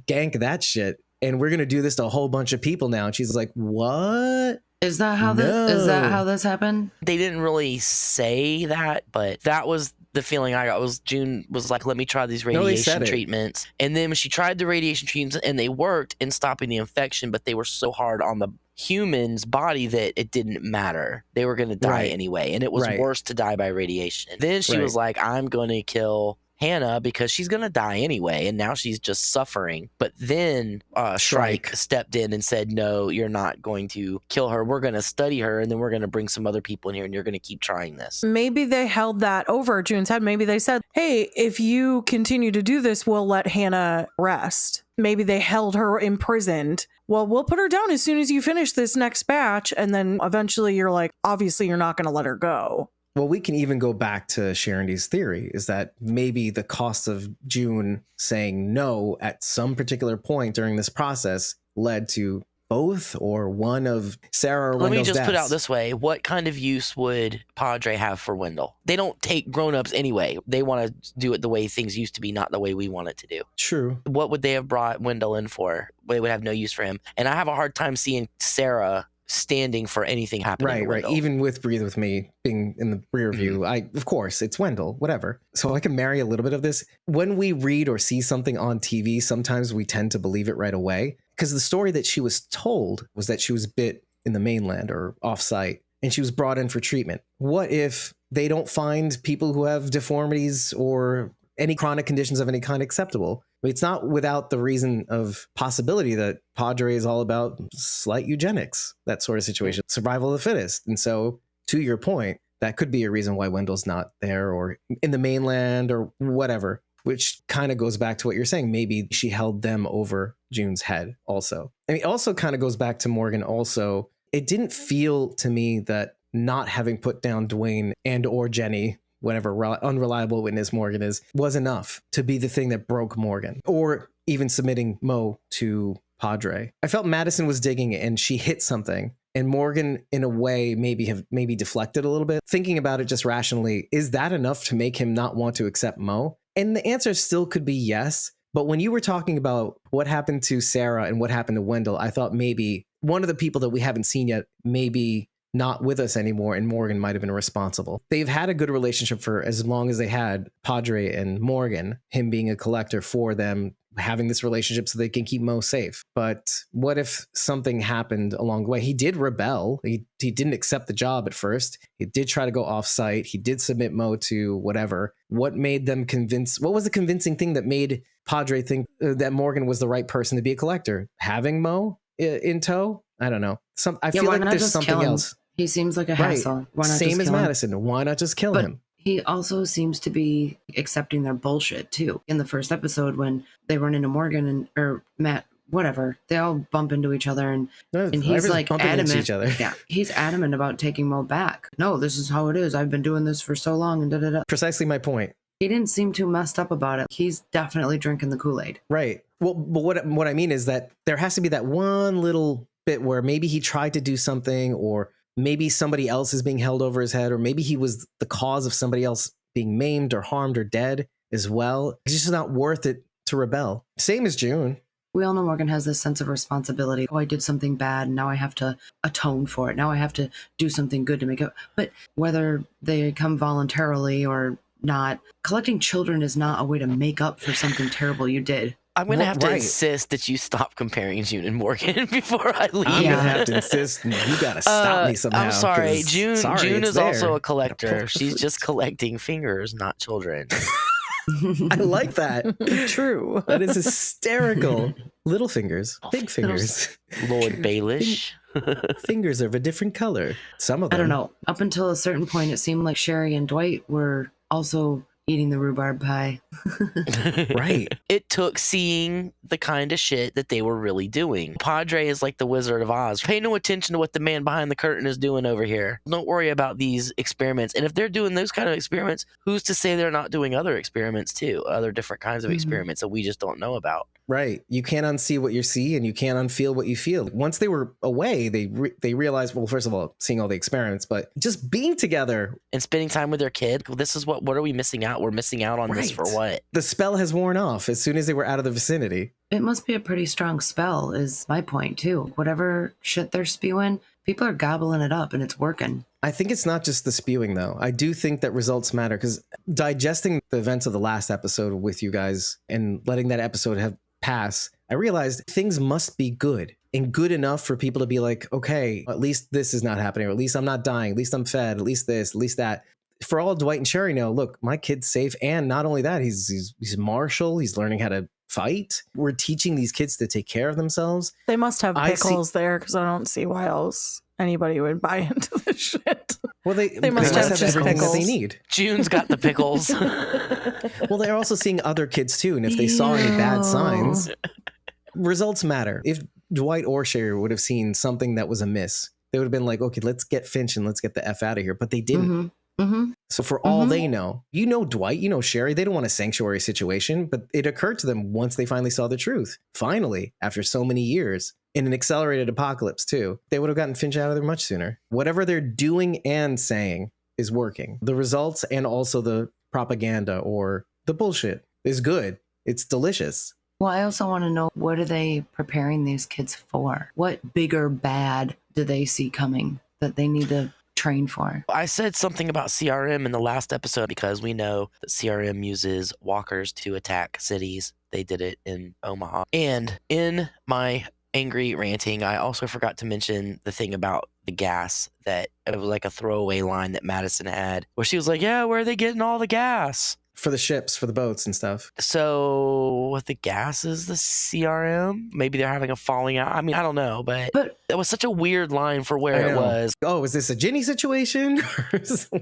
gank that shit. And we're going to do this to a whole bunch of people now. And she's like, what? Is that how this happened? They didn't really say that, but that was the feeling I got. Was June was like, let me try these radiation treatments. And then when she tried the radiation treatments and they worked in stopping the infection, but they were so hard on the human's body that it didn't matter. They were going to die anyway. And it was worse to die by radiation. Then she was like, I'm going to kill Hannah because she's going to die anyway. And now she's just suffering. But then Shrike stepped in and said, no, you're not going to kill her. We're going to study her. And then we're going to bring some other people in here and you're going to keep trying this. Maybe they held that over June's head. Maybe they said, hey, if you continue to do this, we'll let Hannah rest. Maybe they held her imprisoned. Well, we'll put her down as soon as you finish this next batch. And then eventually you're like, obviously you're not going to let her go. Well, we can even go back to Sharondy's theory is that maybe the cost of June saying no at some particular point during this process led to both or one of Sarah or Wendell's Let me just deaths. put out this way. What kind of use would Padre have for Wendell? They don't take grown-ups anyway. They want to do it the way things used to be, not the way we want it to do. True. What would they have brought Wendell in for? They would have no use for him. And I have a hard time seeing Sarah standing for anything happening to Wendell. Even with Breathe With Me being in the rear view, of course, it's Wendell, whatever. So I can marry a little bit of this. When we read or see something on TV, sometimes we tend to believe it right away. Because the story that she was told was that she was bit in the mainland or offsite, and she was brought in for treatment. What if they don't find people who have deformities or any chronic conditions of any kind acceptable? I mean, it's not without the reason of possibility that Padre is all about slight eugenics, that sort of situation, survival of the fittest. And so, to your point, that could be a reason why Wendell's not there or in the mainland or whatever, which kind of goes back to what you're saying. Maybe she held them over June's head also. I mean, it also kind of goes back to Morgan also. It didn't feel to me that not having put down Dwayne and or Jenny, whatever unreliable witness Morgan is, was enough to be the thing that broke Morgan, or even submitting Mo to Padre. I felt Madison was digging it and she hit something, and Morgan in a way maybe deflected a little bit. Thinking about it just rationally, is that enough to make him not want to accept Mo? And the answer still could be yes. But when you were talking about what happened to Sarah and what happened to Wendell, I thought maybe one of the people that we haven't seen yet maybe not with us anymore, and Morgan might have been responsible. They've had a good relationship for as long as they had, Padre and Morgan, him being a collector for them, having this relationship so they can keep Mo safe. But what if something happened along the way? He did rebel. He didn't accept the job at first. He did try to go off site. He did submit Mo to whatever. What made them convince? What was the convincing thing that made Padre think that Morgan was the right person to be a collector? Having Mo in tow? I don't know. I feel like there's something else. He seems like a hassle. Why not Same just as kill him? Madison. Why not just kill him? He also seems to be accepting their bullshit too. In the first episode, when they run into Morgan or Matt, whatever, they all bump into each other, and he's like adamant. Each other. Yeah, he's adamant about taking Mo back. No, this is how it is. I've been doing this for so long, and da da da. Precisely my point. He didn't seem too messed up about it. He's definitely drinking the Kool-Aid. Right. Well, but what I mean is that there has to be that one little bit where maybe he tried to do something, or maybe somebody else is being held over his head, or maybe he was the cause of somebody else being maimed or harmed or dead as well. It's just not worth it to rebel. Same as June. We all know Morgan has this sense of responsibility. Oh, I did something bad, and now I have to atone for it. Now I have to do something good to make it. But whether they come voluntarily or not, collecting children is not a way to make up for something terrible you did. I'm going to have to insist that you stop comparing June and Morgan before I leave. I'm going to have to insist. You got to stop me somehow. I'm sorry. June is also a collector. She's just collecting fingers, not children. I like that. True. That is hysterical. Little fingers, big fingers. Lord Baelish. Fingers are of a different color. Some of them. I don't know. Up until a certain point, it seemed like Sherry and Dwight were also eating the rhubarb pie. Right. It took seeing the kind of shit that they were really doing. Padre is like the Wizard of Oz. Pay no attention to what the man behind the curtain is doing over here. Don't worry about these experiments. And if they're doing those kind of experiments, who's to say they're not doing other experiments too? Other different kinds of experiments that we just don't know about. Right. You can't unsee what you see, and you can't unfeel what you feel. Once they were away, they realized, well, first of all, seeing all the experiments, but just being together. And spending time with their kid. Well, this is what are we missing out? We're missing out on this for what? The spell has worn off as soon as they were out of the vicinity. It must be a pretty strong spell, is my point, too. Whatever shit they're spewing, people are gobbling it up, and it's working. I think it's not just the spewing, though. I do think that results matter, because digesting the events of the last episode with you guys and letting that episode pass, I realized things must be good and good enough for people to be like, okay, at least this is not happening, or at least I'm not dying, at least I'm fed, at least this, at least that. for all Dwight and Sherry know, look, my kid's safe. And not only that, he's martial. He's learning how to fight. We're teaching these kids to take care of themselves. They must have pickles there, because I don't see why else anybody would buy into this shit. Well, they must have everything that they need. June's got the pickles. Well, they're also seeing other kids too. And if they saw any bad signs, results matter. If Dwight or Sherry would have seen something that was amiss, they would have been like, okay, let's get Finch and let's get the F out of here. But they didn't. So for all they know, Dwight, Sherry, they don't want a sanctuary situation, but it occurred to them once they finally saw the truth. Finally, after so many years, in an accelerated apocalypse too, they would have gotten Finch out of there much sooner. Whatever they're doing and saying is working. The results and also the propaganda or the bullshit is good. It's delicious. Well, I also want to know, what are they preparing these kids for? What bigger bad do they see coming that they need to train for? I said something about CRM in the last episode because we know that CRM uses walkers to attack cities. They did it in Omaha. And in my angry ranting, I also forgot to mention the thing about the gas, that it was like a throwaway line that Madison had where she was like, yeah, where are they getting all the gas? For the ships, for the boats and stuff. So what, the gas is the CRM? Maybe they're having a falling out. I mean, I don't know, but that was such a weird line for where it was. Oh, is this a Ginny situation?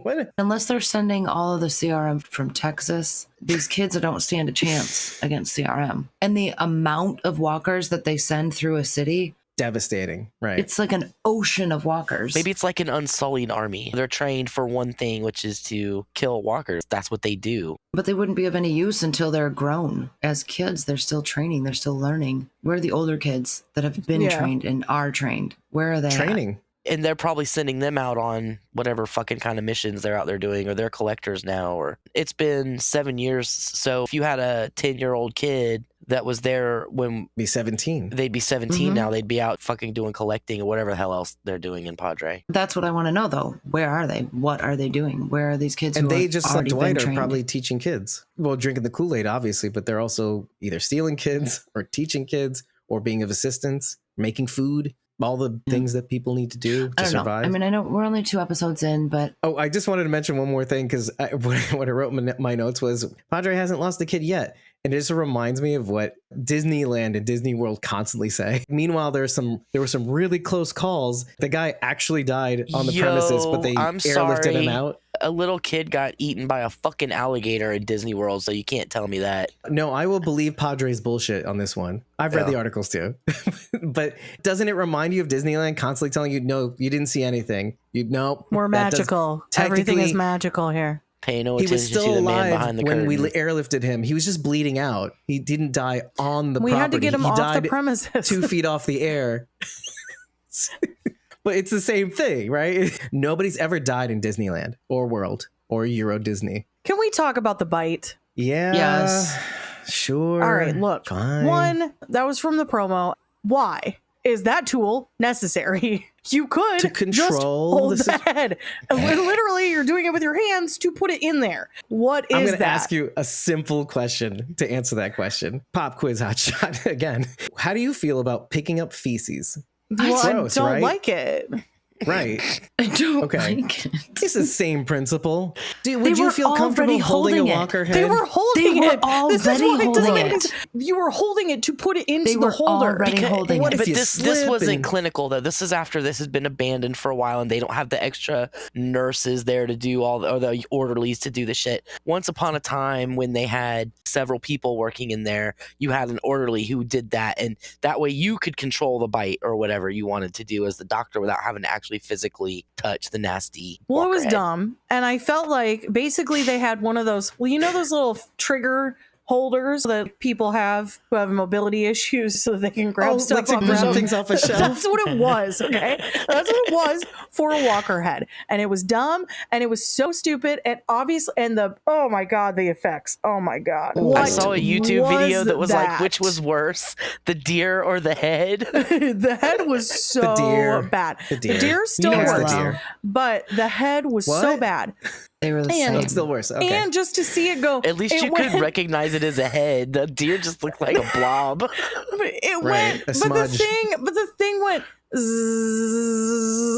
What? Unless they're sending all of the CRM from Texas, these kids don't stand a chance against CRM. And the amount of walkers that they send through a city, devastating, right? It's like an ocean of walkers. Maybe it's like an unsullied army. They're trained for one thing, which is to kill walkers. That's what they do. But they wouldn't be of any use until they're grown. As kids, they're still training. They're still learning. Where are the older kids that have been trained and are trained? Where are they training? And they're probably sending them out on whatever fucking kind of missions they're out there doing, or they're collectors now. Or it's been 7 years. So if you had a 10-year-old kid that was there when... Be 17. They'd be 17 now. They'd be out fucking doing collecting or whatever the hell else they're doing in Padre. That's what I want to know, though. Where are they? What are they doing? Where are these kids? And who they just like Dwight are trained? probably teaching kids. Well, drinking the Kool-Aid, obviously, but they're also either stealing kids or teaching kids or being of assistance, making food. All the things that people need to do to survive. I mean, I know we're only 2 episodes in, but... Oh, I just wanted to mention one more thing, because what I wrote in my notes was, Padre hasn't lost a kid yet. And it just reminds me of what Disneyland and Disney World constantly say. Meanwhile, there were some really close calls. The guy actually died on the premises, but they airlifted him out. A little kid got eaten by a fucking alligator at Disney World, so you can't tell me that. No, I will believe Padre's bullshit on this one. I've read the articles too. But doesn't it remind you of Disneyland constantly telling you, no, you didn't see anything? We're magical. Everything is magical here. Pay no he attention was still to the man alive behind the when curtain. we airlifted him. He was just bleeding out. He didn't die on the property. We had to get him off died the premises. 2 feet off the air. But it's the same thing, right? Nobody's ever died in Disneyland or World or Euro Disney. Can we talk about the bite? Yeah. Yes. Sure. All right, look. Fine. One, that was from the promo. Why is that tool necessary? You could to control just hold the head. Literally, you're doing it with your hands to put it in there. What is that? I'm going to ask you a simple question to answer that question. Pop quiz hotshot again. How do you feel about picking up feces? Well, gross, I don't like it. Right. I don't like it. It's the same principle. Dude, would you feel comfortable holding a walker head? They were holding it. Already holding it. You were holding it to put it into the holder. Already holding it. But this wasn't clinical, though. This is after this has been abandoned for a while, and they don't have the extra nurses there to do or the orderlies to do the shit. Once upon a time, when they had several people working in there, you had an orderly who did that, and that way you could control the bite or whatever you wanted to do as the doctor without having to actually physically touch the nasty Well, it was head. dumb. And I felt like basically they had one of those, those little trigger holders that people have who have mobility issues so that they can grab stuff like grab things off a shelf. That's what it was, okay? That's what it was for a walker head. And it was dumb and it was so stupid and obvious. And oh my God, the effects. Oh my God. I saw a YouTube video that was like, which was worse, the deer or the head? The head was so bad. The deer still works, but the head was so bad. They were the same. It's still worse. Okay. And just to see it go. At least you could recognize it as a head. The deer just looked like a blob. It went, but the thing went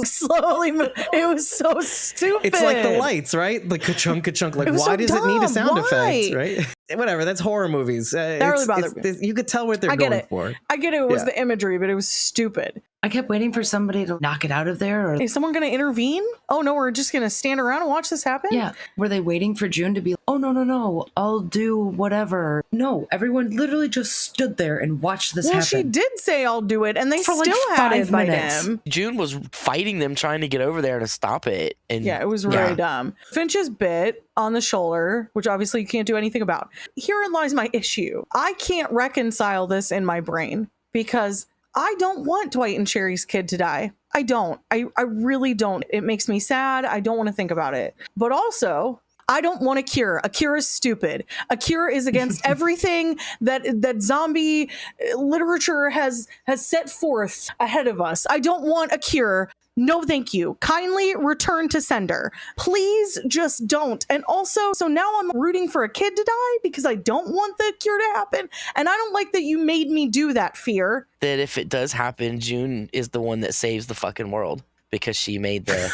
slowly move. It was so stupid. It's like the lights, right? The ka-chunk, ka-chunk. Like, why does it need a sound effect, right? Whatever, that's horror movies. That really bothered me. You could tell what they're going for. I get it was the imagery, but it was stupid. I kept waiting for somebody to knock it out of there. Or is someone going to intervene? Oh, no, we're just going to stand around and watch this happen? Yeah. Were they waiting for June to be, oh, no, I'll do whatever. No, everyone literally just stood there and watched this happen. Well, she did say I'll do it, and they still had it by them. June was fighting them, trying to get over there to stop it. And yeah, it was really dumb. Finch's bit on the shoulder, which obviously you can't do anything about. Herein lies my issue. I can't reconcile this in my brain because I don't want Dwight and Sherry's kid to die. I don't. I really don't. It makes me sad. I don't want to think about it. But also, I don't want a cure. A cure is stupid. A cure is against everything that zombie literature has set forth ahead of us. I don't want a cure. No, thank you. Kindly return to sender. Please just don't. And also, so now I'm rooting for a kid to die because I don't want the cure to happen. And I don't like that you made me do that, Fear. That if it does happen, June is the one that saves the fucking world because she made the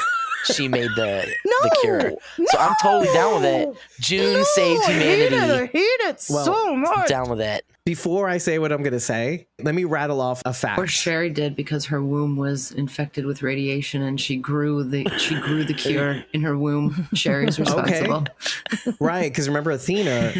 the cure. So I'm totally down with it. June saved humanity. I hate it so much. Down with it. Before I say what I'm going to say, let me rattle off a fact. Or Sherry did because her womb was infected with radiation and she grew the cure in her womb. Sherry's responsible. Okay. Right, because remember Athena,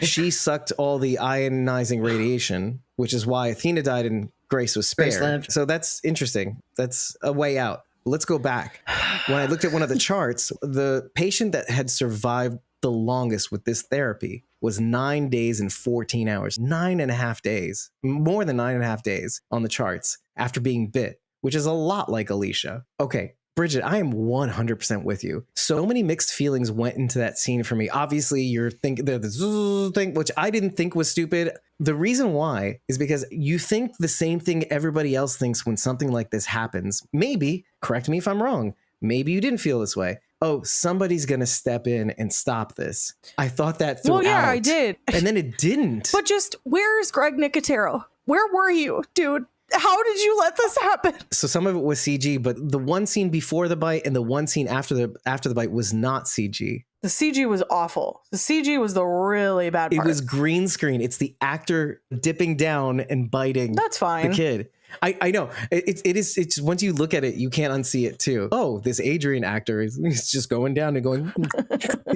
she sucked all the ionizing radiation, which is why Athena died and Grace was spared. Grace lived. So that's interesting. That's a way out. Let's go back. When I looked at one of the charts, the patient that had survived the longest with this therapy was 9 days and 14 hours, 9.5 days, more than 9.5 days on the charts after being bit, which is a lot like Alicia. Okay, Bridget, I am 100% with you. So many mixed feelings went into that scene for me. Obviously, you're thinking the thing, which I didn't think was stupid. The reason why is because you think the same thing everybody else thinks when something like this happens. Maybe, correct me if I'm wrong, maybe you didn't feel this way. Oh, somebody's going to step in and stop this. I thought that throughout. Well, yeah, I did. And then it didn't. But just, where's Greg Nicotero? Where were you, dude? How did you let this happen? So some of it was CG, but the one scene before the bite and the one scene after the bite was not CG. The CG was awful. The CG was the really bad part. It was green screen. It's the actor dipping down and biting. That's fine. The kid. I know. It's once you look at it, you can't unsee it too. Oh, this Adrian actor is just going down and going,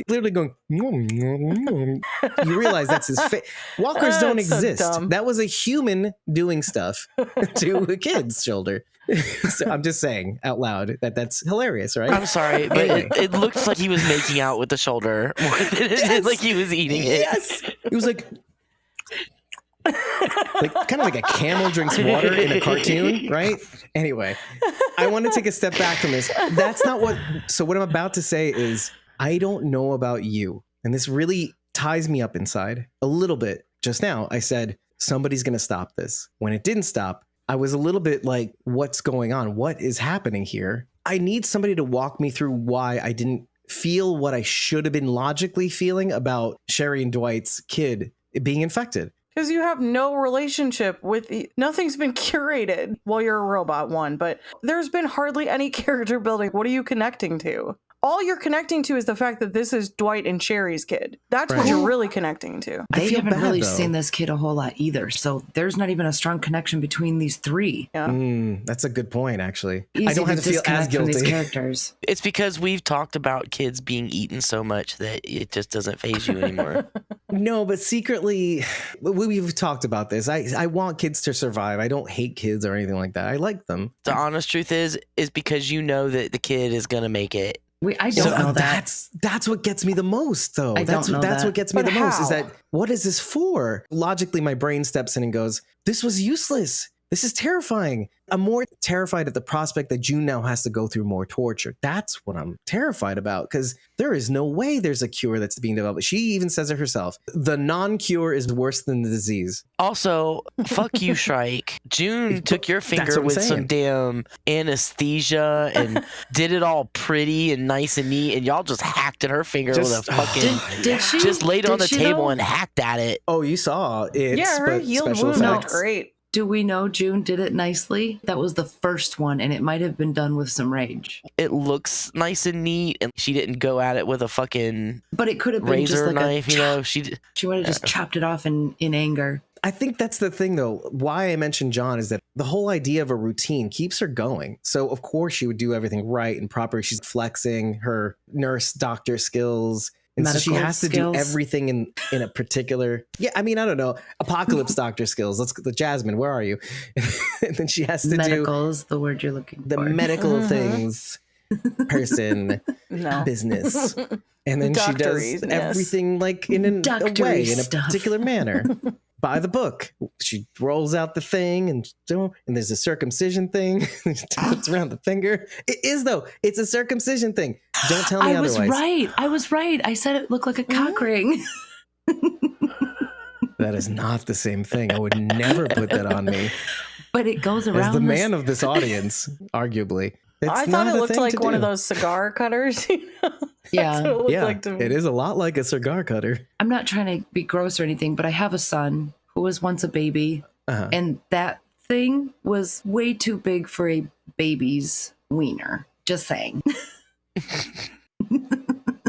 literally going. You realize that's his face. Walkers don't exist. So that was a human doing stuff to a kid's shoulder. So I'm just saying out loud that's hilarious, right? I'm sorry, but it looked like he was making out with the shoulder more than it did like he was eating it. Yes. It was like kind of like a camel drinks water in a cartoon, right? Anyway, I want to take a step back from this. That's not what. So what I'm about to say is, I don't know about you, and this really ties me up inside a little bit. Just now, I said somebody's going to stop this. When it didn't stop, I was a little bit like, what's going on? What is happening here? I need somebody to walk me through why I didn't feel what I should have been logically feeling about Sherry and Dwight's kid being infected. Because you have no relationship with nothing's been curated. Well, you're a robot, one, but there's been hardly any character building. What are you connecting to? All you're connecting to is the fact that this is Dwight and Sherry's kid. That's what you're really connecting to. They haven't really seen this kid a whole lot either. So there's not even a strong connection between these three. Yeah. That's a good point, actually. Easy I don't have to feel as guilty. These characters. It's because we've talked about kids being eaten so much that it just doesn't faze you anymore. No, but secretly, we've talked about this. I want kids to survive. I don't hate kids or anything like that. I like them. The honest truth is because you know that the kid is going to make it. I don't know that. That's what gets me the most, though. That's what gets me the most is that, what is this for? Logically, my brain steps in and goes, this was useless. This is terrifying. I'm more terrified at the prospect that June now has to go through more torture. That's what I'm terrified about, because there is no way there's a cure that's being developed. She even says it herself. The non-cure is worse than the disease. Also, fuck you, Shrike. June took your finger with some damn anesthesia and did it all pretty and nice and neat, and y'all just hacked at her finger with a fucking... Did she? Just laid it on the table and hacked at it. Oh, you saw it. Yeah, her healed wound looked great. Do we know June did it nicely? That was the first one, and it might have been done with some rage. It looks nice and neat, and she didn't go at it with a fucking but it could have been razor just like knife, a you know. she would have just chopped it off in anger. I think that's the thing, though. Why I mentioned John is that the whole idea of a routine keeps her going. So, of course, she would do everything right and proper. She's flexing her nurse doctor skills. And so she has to do everything in a particular. Yeah, I mean, I don't know. Apocalypse doctor skills. Let's go. Jasmine, where are you? And then she has to medical is the word you're looking the for. medical things, person, business. And then she does everything like in a way, in a particular manner. By the book. She rolls out the thing and there's a circumcision thing. Puts around the finger. It is, though. It's a circumcision thing. Don't tell me otherwise. I was right. I said it looked like a cock ring. That is not the same thing. I would never put that on me. But it goes around. As the man of this audience, arguably. I thought it looked like one of those cigar cutters. Yeah. It is a lot like a cigar cutter. I'm not trying to be gross or anything, but I have a son who was once a baby. And that thing was way too big for a baby's wiener. Just saying.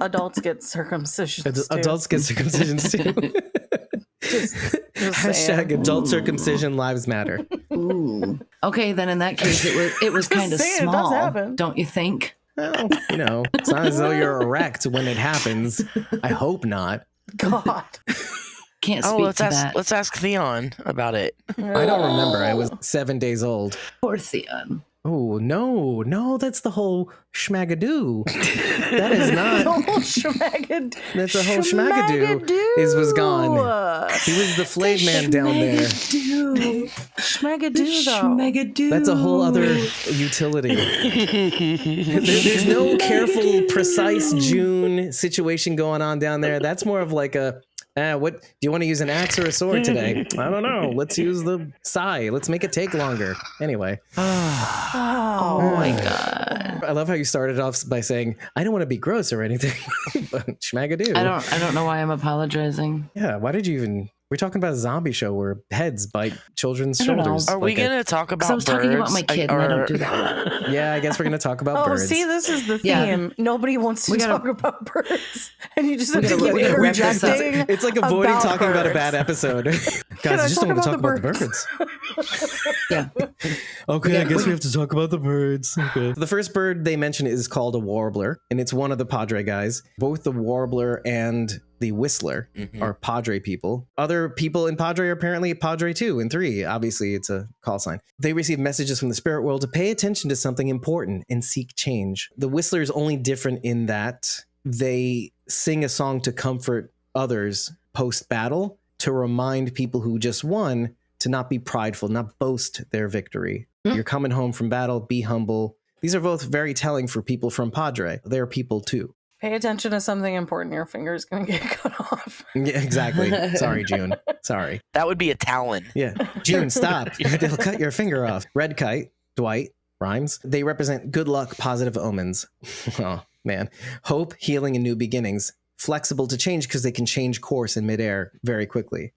Adults get circumcisions too. Adults get circumcisions too. Just Hashtag adult circumcision lives matter. Ooh. Okay, then in that case, it was kind of small, don't you think? Well, it's not as though you're erect when it happens. I hope not. God. Can't speak to that. Let's ask Theon about it. I don't remember. I was 7 days old. Poor Theon. Oh, no, that's the whole schmagadoo. That is not. The whole schmagadoo. That's the whole schmagadoo was gone. He was the flayed man down there. Schmagadoo, though. Schmagadoo. That's a whole other utility. There's no careful, precise June situation going on down there. That's more of like a, what do you want to use, an axe or a sword today? I don't know. Let's use the sai. Let's make it take longer. Anyway. Oh my God. I love how you started off by saying, I don't want to be gross or anything. But schmagadoo. I don't know why I'm apologizing. Yeah, why did you even... We're talking about a zombie show where heads bite children's shoulders. Are we going to talk about birds? I was talking about my kid and I don't do that. Yeah, I guess we're going to talk about birds. Oh, see, this is the theme. Yeah. Nobody wants to talk about birds. And you just have to keep interjecting. It's like avoiding talking about a bad episode. Guys, I just don't want to talk about the birds. Yeah. Okay, I guess we have to talk about the birds. Okay. The first bird they mention is called a warbler, and it's one of the Padre guys. Both the warbler and the whistler are Padre people. Other people in Padre are apparently Padre 2 and 3. Obviously, it's a call sign. They receive messages from the spirit world to pay attention to something important and seek change. The whistler is only different in that they sing a song to comfort others post-battle, to remind people who just won to not be prideful, not boast their victory. You're coming home from battle, be humble. These are both very telling for people from Padre. They're people too. Pay attention to something important. Your finger's going to get cut off. Yeah, exactly. Sorry, June. Sorry. That would be a talon. Yeah. June, stop. They'll cut your finger off. Red kite, Dwight, rhymes. They represent good luck, positive omens. Oh, man. Hope, healing, and new beginnings. Flexible to change because they can change course in midair very quickly.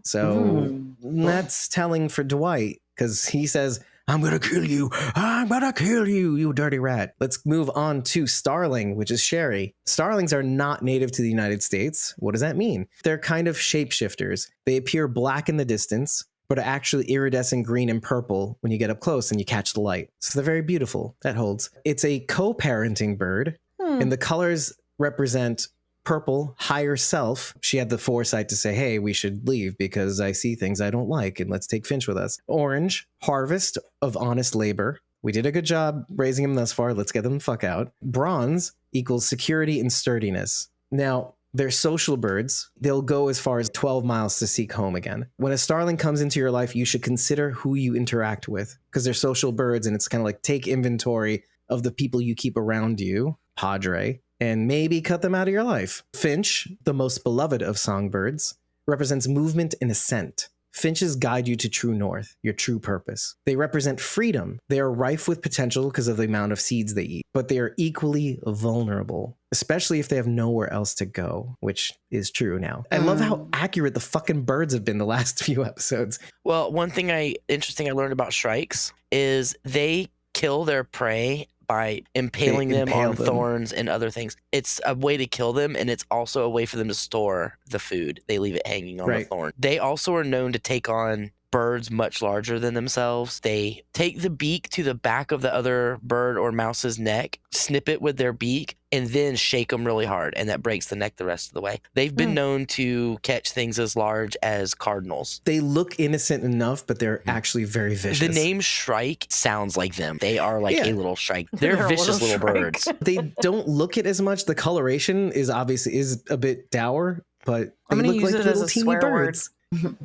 So that's telling for Dwight because he says, I'm going to kill you. I'm going to kill you, you dirty rat. Let's move on to starling, which is Sherry. Starlings are not native to the United States. What does that mean? They're kind of shapeshifters. They appear black in the distance, but are actually iridescent green and purple when you get up close and you catch the light. So they're very beautiful. That holds. It's a co-parenting bird, and the colors represent purple, higher self. She had the foresight to say, hey, we should leave because I see things I don't like and let's take Finch with us. Orange, harvest of honest labor. We did a good job raising him thus far. Let's get them the fuck out. Bronze equals security and sturdiness. Now, they're social birds. They'll go as far as 12 miles to seek home again. When a starling comes into your life, you should consider who you interact with because they're social birds and it's kind of like take inventory of the people you keep around you, Padre, and maybe cut them out of your life. Finch, the most beloved of songbirds, represents movement and ascent. Finches guide you to true north, your true purpose. They represent freedom. They are rife with potential because of the amount of seeds they eat, but they are equally vulnerable, especially if they have nowhere else to go, which is true now. I love how accurate the fucking birds have been the last few episodes. Well, one thing interesting I learned about shrikes is they kill their prey by impaling them on thorns and other things. It's a way to kill them, and it's also a way for them to store the food. They leave it hanging on the thorn. They also are known to take on birds much larger than themselves. They take the beak to the back of the other bird or mouse's neck, snip it with their beak, and then shake them really hard, and that breaks the neck the rest of the way. They've been known to catch things as large as cardinals. They look innocent enough, but they're actually very vicious. The name shrike sounds like them. They are like a little shrike. They're vicious little birds. They don't look it as much. The coloration is a bit dour, but they look like little teeny birds.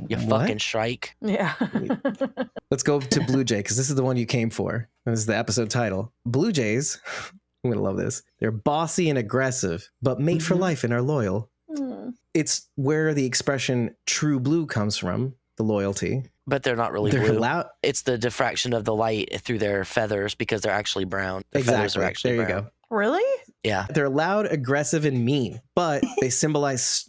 You fucking shrike. Yeah. Let's go to Blue Jay, because this is the one you came for. This is the episode title. Blue Jays, I'm going to love this. They're bossy and aggressive, but mate for life and are loyal. It's where the expression true blue comes from, the loyalty. But they're not really blue. It's the diffraction of the light through their feathers because they're actually brown. Their feathers are actually brown. Go. Really? Yeah. They're loud, aggressive, and mean, but they symbolize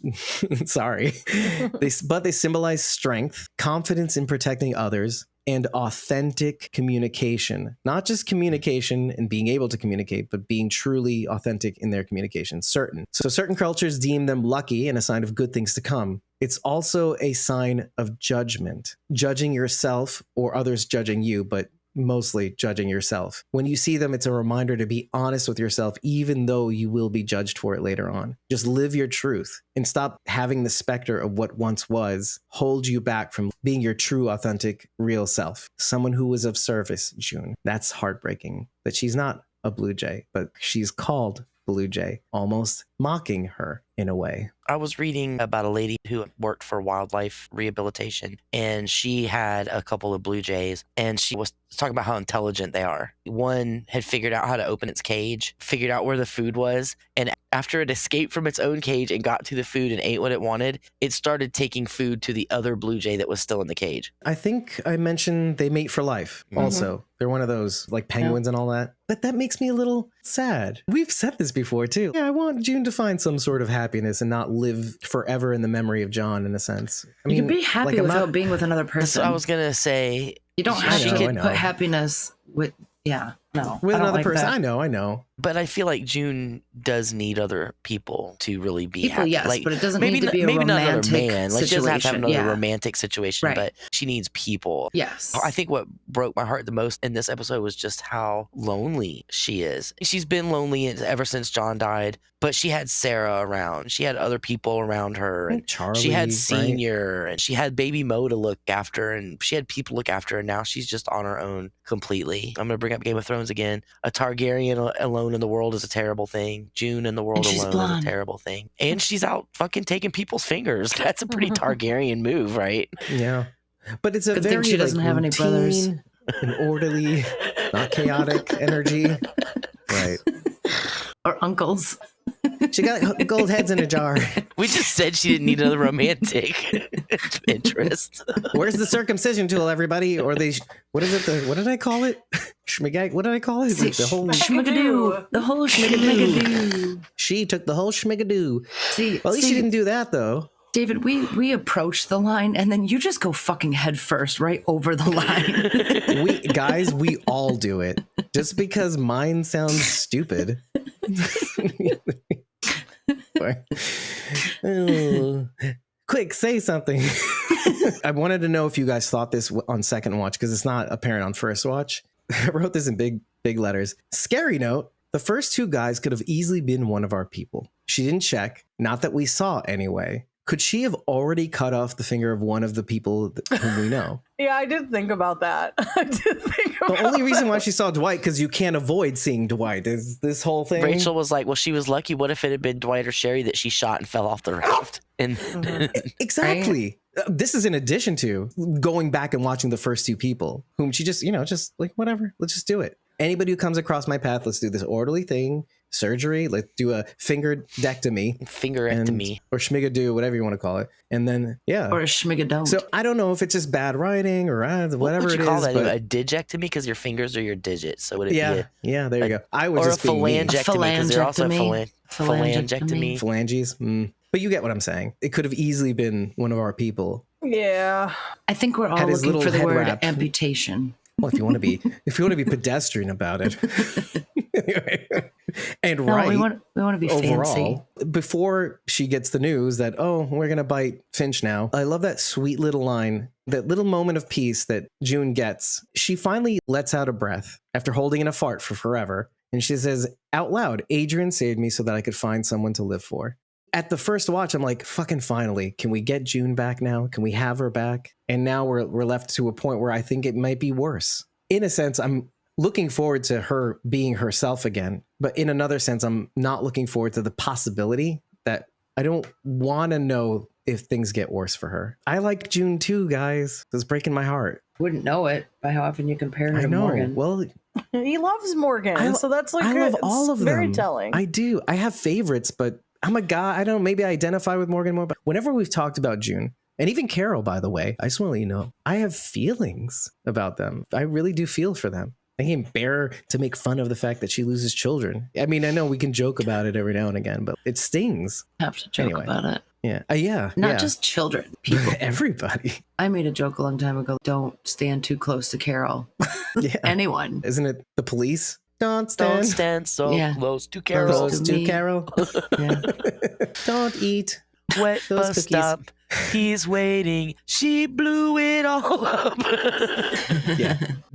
they symbolize strength, confidence in protecting others, and authentic communication. Not just communication and being able to communicate, but being truly authentic in their communication. So certain cultures deem them lucky and a sign of good things to come. It's also a sign of judgment, judging yourself or others judging you, but mostly judging yourself. When you see them, it's a reminder to be honest with yourself, even though you will be judged for it later on. Just live your truth and stop having the specter of what once was hold you back from being your true, authentic, real self. Someone who was of service, June. That's heartbreaking that she's not a Blue Jay, but she's called Blue Jay, almost mocking her in a way. I was reading about a lady who worked for wildlife rehabilitation, and she had a couple of Blue Jays, and she was talking about how intelligent they are. One had figured out how to open its cage, figured out where the food was, and after it escaped from its own cage and got to the food and ate what it wanted, it started taking food to the other Blue Jay that was still in the cage. I think I mentioned they mate for life also. They're one of those, like penguins and all that. But that makes me a little sad. We've said this before, too. Yeah, I want June to find some sort of happiness and not live forever in the memory of John, in a sense. I mean, you can be happy without being with another person. That's what I was going to say. You don't have to put happiness with, with another person. I know. But I feel like June does need other people to really be happy. Yes, like, but it doesn't need to be a romantic situation. Like, she doesn't have to have another romantic situation, right. But she needs people. Yes. I think what broke my heart the most in this episode was just how lonely she is. She's been lonely ever since John died, but she had Sarah around. She had other people around her. And Charlie, she had Senior, and she had baby Mo to look after, and she had people look after her, and now she's just on her own completely. I'm going to bring up Game of Thrones again. A Targaryen alone in the world is a terrible thing. June in the world alone is a terrible thing. And she's out fucking taking people's fingers. That's a pretty Targaryen move, right? Yeah. But it's a good very thing she doesn't have any brothers. An orderly, not chaotic energy. Right. Or uncles. She got gold heads in a jar. We just said she didn't need another romantic interest. Where's the circumcision tool, everybody? Or what is it? What did I call it? Schmigag? What did I call it? The whole schmigadoo. The whole schmigadoo. She took the whole schmigadoo. Well, at least she didn't do that, though. David, we approach the line, and then you just go fucking head first right over the line. We all do it. Just because mine sounds stupid. Quick, say something. I wanted to know if you guys thought this on second watch, because it's not apparent on first watch. I wrote this in big letters. Scary note. The first two guys could have easily been one of our people. She didn't check. Not that we saw anyway. Could she have already cut off the finger of one of the people whom we know? Yeah, I did think about that. The only reason why she saw Dwight, because you can't avoid seeing Dwight, is this whole thing. Rachel was like, well, she was lucky. What if it had been Dwight or Sherry that she shot and fell off the raft? And exactly. This is in addition to going back and watching the first two people whom she just like, whatever, let's just do it. Anybody who comes across my path, let's do this orderly thing. surgery, let's do a fingeredectomy. Or schmigadoo, whatever you want to call it. And then, Or a schmigadone. So I don't know if it's just bad writing or whatever what would you it call is. That? But A digectomy because your fingers are your digits. So would it be there you go. I was or just a phalangectomy because they're also phalangectomy. Phalanges. But you get what I'm saying. It could have easily been one of our people. Yeah. I think we're all looking for the word amputation. Well, if you want to be pedestrian about it. And no, we want to be overall, fancy. Before she gets the news that, oh, we're going to bite Finch now. I love that sweet little line, that little moment of peace that June gets. She finally lets out a breath after holding in a fart for forever. And she says out loud, Adrian saved me so that I could find someone to live for. At the first watch, I'm like, fucking finally, can we get June back now? Can we have her back? And now we're left to a point where I think it might be worse. In a sense, I'm looking forward to her being herself again. But in another sense, I'm not looking forward to the possibility that I don't want to know if things get worse for her. I like June too, guys. It's breaking my heart. Wouldn't know it by how often you compare her to Morgan. Well, he loves Morgan. So that's like, I love all of them. Very telling. I do. I have favorites, but I'm a guy. I don't know. Maybe I identify with Morgan more. But whenever we've talked about June, and even Carol, by the way, I just want to let you know, I have feelings about them. I really do feel for them. I can't bear to make fun of the fact that she loses children. I mean, I know we can joke about it every now and again, but it stings. Have to joke about it. Yeah. Not just children, people. Everybody. I made a joke a long time ago. Don't stand too close to Carol. Anyone. Isn't it the police? Don't stand so close to Carol. Close to Carol. Don't eat wet bus cookies. Stop. He's waiting. She blew it all up.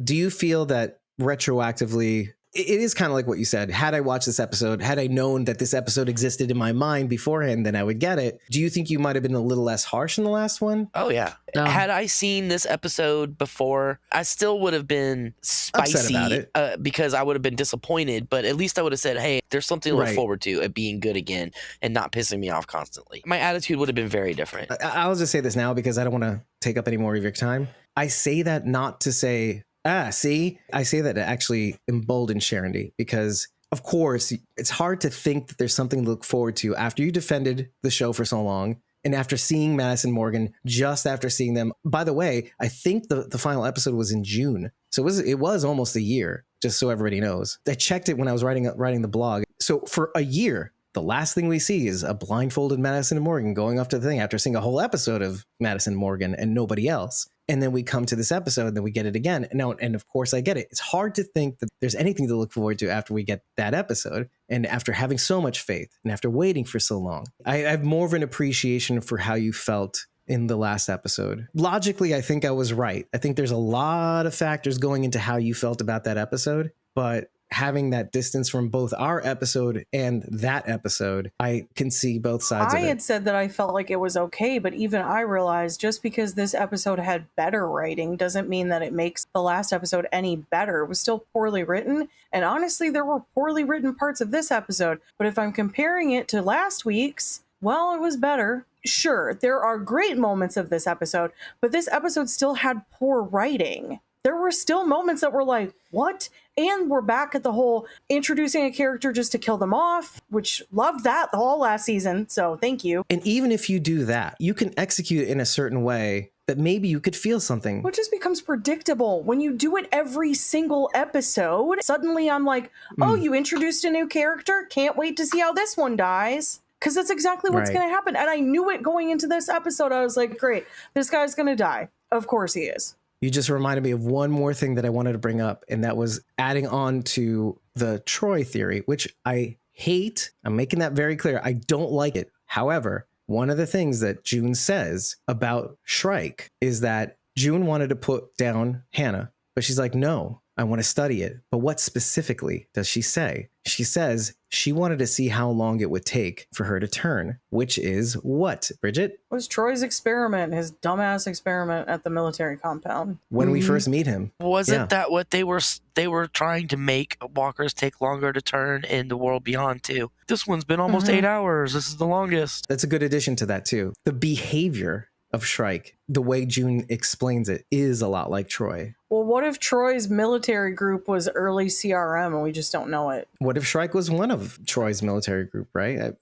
Do you feel that retroactively, it is kind of like what you said, had I watched this episode, had I known that this episode existed in my mind beforehand, then I would get it. Do you think you might have been a little less harsh in the last one? Oh, yeah. No. Had I seen this episode before, I still would have been spicy upset about it. Because I would have been disappointed, but at least I would have said, hey, there's something to look forward to at being good again and not pissing me off constantly. My attitude would have been very different. I'll just say this now because I don't want to take up any more of your time. I say that not to say, I say that to actually embolden Sharondy because, of course, it's hard to think that there's something to look forward to after you defended the show for so long and after seeing Madison Morgan, just after seeing them. By the way, I think the final episode was in June. So it was almost a year, just so everybody knows. I checked it when I was writing the blog. So for a year, the last thing we see is a blindfolded Madison Morgan going off to the thing after seeing a whole episode of Madison Morgan and nobody else. And then we come to this episode and then we get it again. And of course I get it. It's hard to think that there's anything to look forward to after we get that episode. And after having so much faith and after waiting for so long, I have more of an appreciation for how you felt in the last episode. Logically, I think I was right. I think there's a lot of factors going into how you felt about that episode, but having that distance from both our episode and that episode, I can see both sides of it. I had said that I felt like it was okay, but even I realized just because this episode had better writing doesn't mean that it makes the last episode any better. It was still poorly written, and honestly, there were poorly written parts of this episode, but if I'm comparing it to last week's, well, it was better. Sure, there are great moments of this episode, but this episode still had poor writing. There were still moments that were like, what? And we're back at the whole introducing a character just to kill them off, which loved that the whole last season. So thank you. And even if you do that, you can execute it in a certain way that maybe you could feel something. Well, it just becomes predictable. When you do it every single episode, suddenly I'm like, oh, you introduced a new character? Can't wait to see how this one dies. Because that's exactly what's going to happen. And I knew it going into this episode. I was like, great, this guy's going to die. Of course he is. You just reminded me of one more thing that I wanted to bring up, and that was adding on to the Troy theory, which I hate. I'm making that very clear. I don't like it. However, one of the things that June says about Shrike is that June wanted to put down Hannah, but she's like, no, I want to study it. But what specifically does she say? She says she wanted to see how long it would take for her to turn, which is what, Bridget? It was Troy's experiment, his dumbass experiment at the military compound. When we first meet him. Wasn't that what they were trying to make walkers take longer to turn in the world beyond too? This one's been almost 8 hours. This is the longest. That's a good addition to that too. The behavior of Shrike. The way June explains it is a lot like Troy. Well, what if Troy's military group was early CRM and we just don't know it? What if Shrike was one of Troy's military group, right?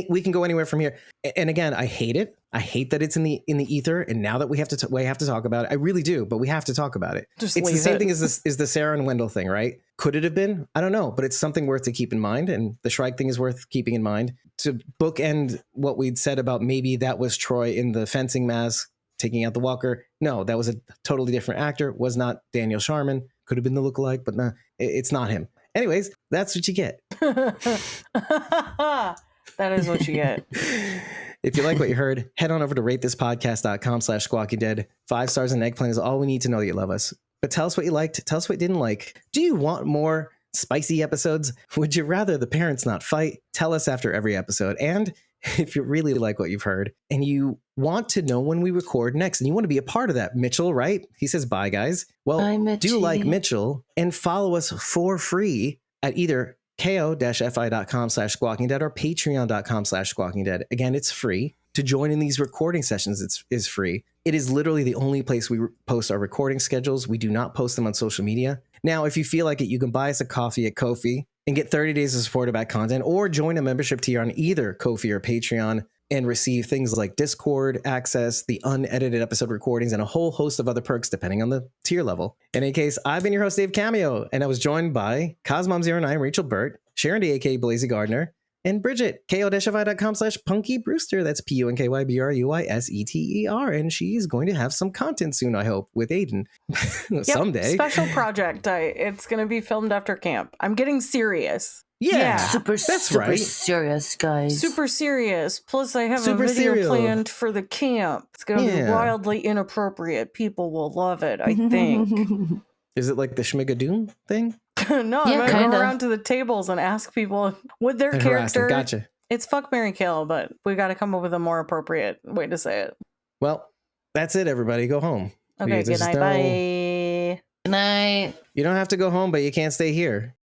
We can go anywhere from here. And again, I hate it. I hate that it's in the ether. And now that we have to talk about it, I really do, but we have to talk about it. It's the same thing as the Sarah and Wendell thing, right? Could it have been? I don't know, but it's something worth to keep in mind. And the Shrike thing is worth keeping in mind. To bookend what we'd said about maybe that was Troy in the fencing mask, taking out the walker. No, that was a totally different actor. Was not Daniel Sharman. Could have been the lookalike, but no, it's not him. Anyways, that's what you get. That is what you get. If you like what you heard, head on over to ratethispodcast.com/squawkingdead. 5 stars and eggplant is all we need to know that you love us. But tell us what you liked. Tell us what you didn't like. Do you want more spicy episodes? Would you rather the parents not fight? Tell us after every episode. And if you really like what you've heard and you want to know when we record next and you want to be a part of that, Mitchell, right? He says, bye, guys. Well, do like Mitchell and follow us for free at either ko-fi.com/squawkingdead or patreon.com/squawkingdead. Again, it's free. To join in these recording sessions, is free. It is literally the only place we post our recording schedules. We do not post them on social media. Now, if you feel like it, you can buy us a coffee at Ko-fi and get 30 days of support about content, or join a membership tier on either Ko-fi or Patreon and receive things like Discord access, the unedited episode recordings, and a whole host of other perks depending on the tier level. In any case, I've been your host, Dave Cameo, and I was joined by Cosmom09, Rachel Burt, Sharon D, aka Blazy Gardner, and Bridget, ko-fi.com/Punky Brewster. That's PUNKYBRUISETER. And she's going to have some content soon, I hope, with Aiden someday. Special project. It's going to be filmed after camp. I'm getting serious. Yeah. Super serious, guys. Super serious. Plus, I have a video planned for the camp. It's going to be wildly inappropriate. People will love it, I think. Is it like the Schmigadoon thing? No, I'm going to go around to the tables and ask people with their character. Gotcha. It's fuck, marry, kill, but we got to come up with a more appropriate way to say it. Well, that's it, everybody. Go home. Okay, good night, bye. Good night. You don't have to go home, but you can't stay here.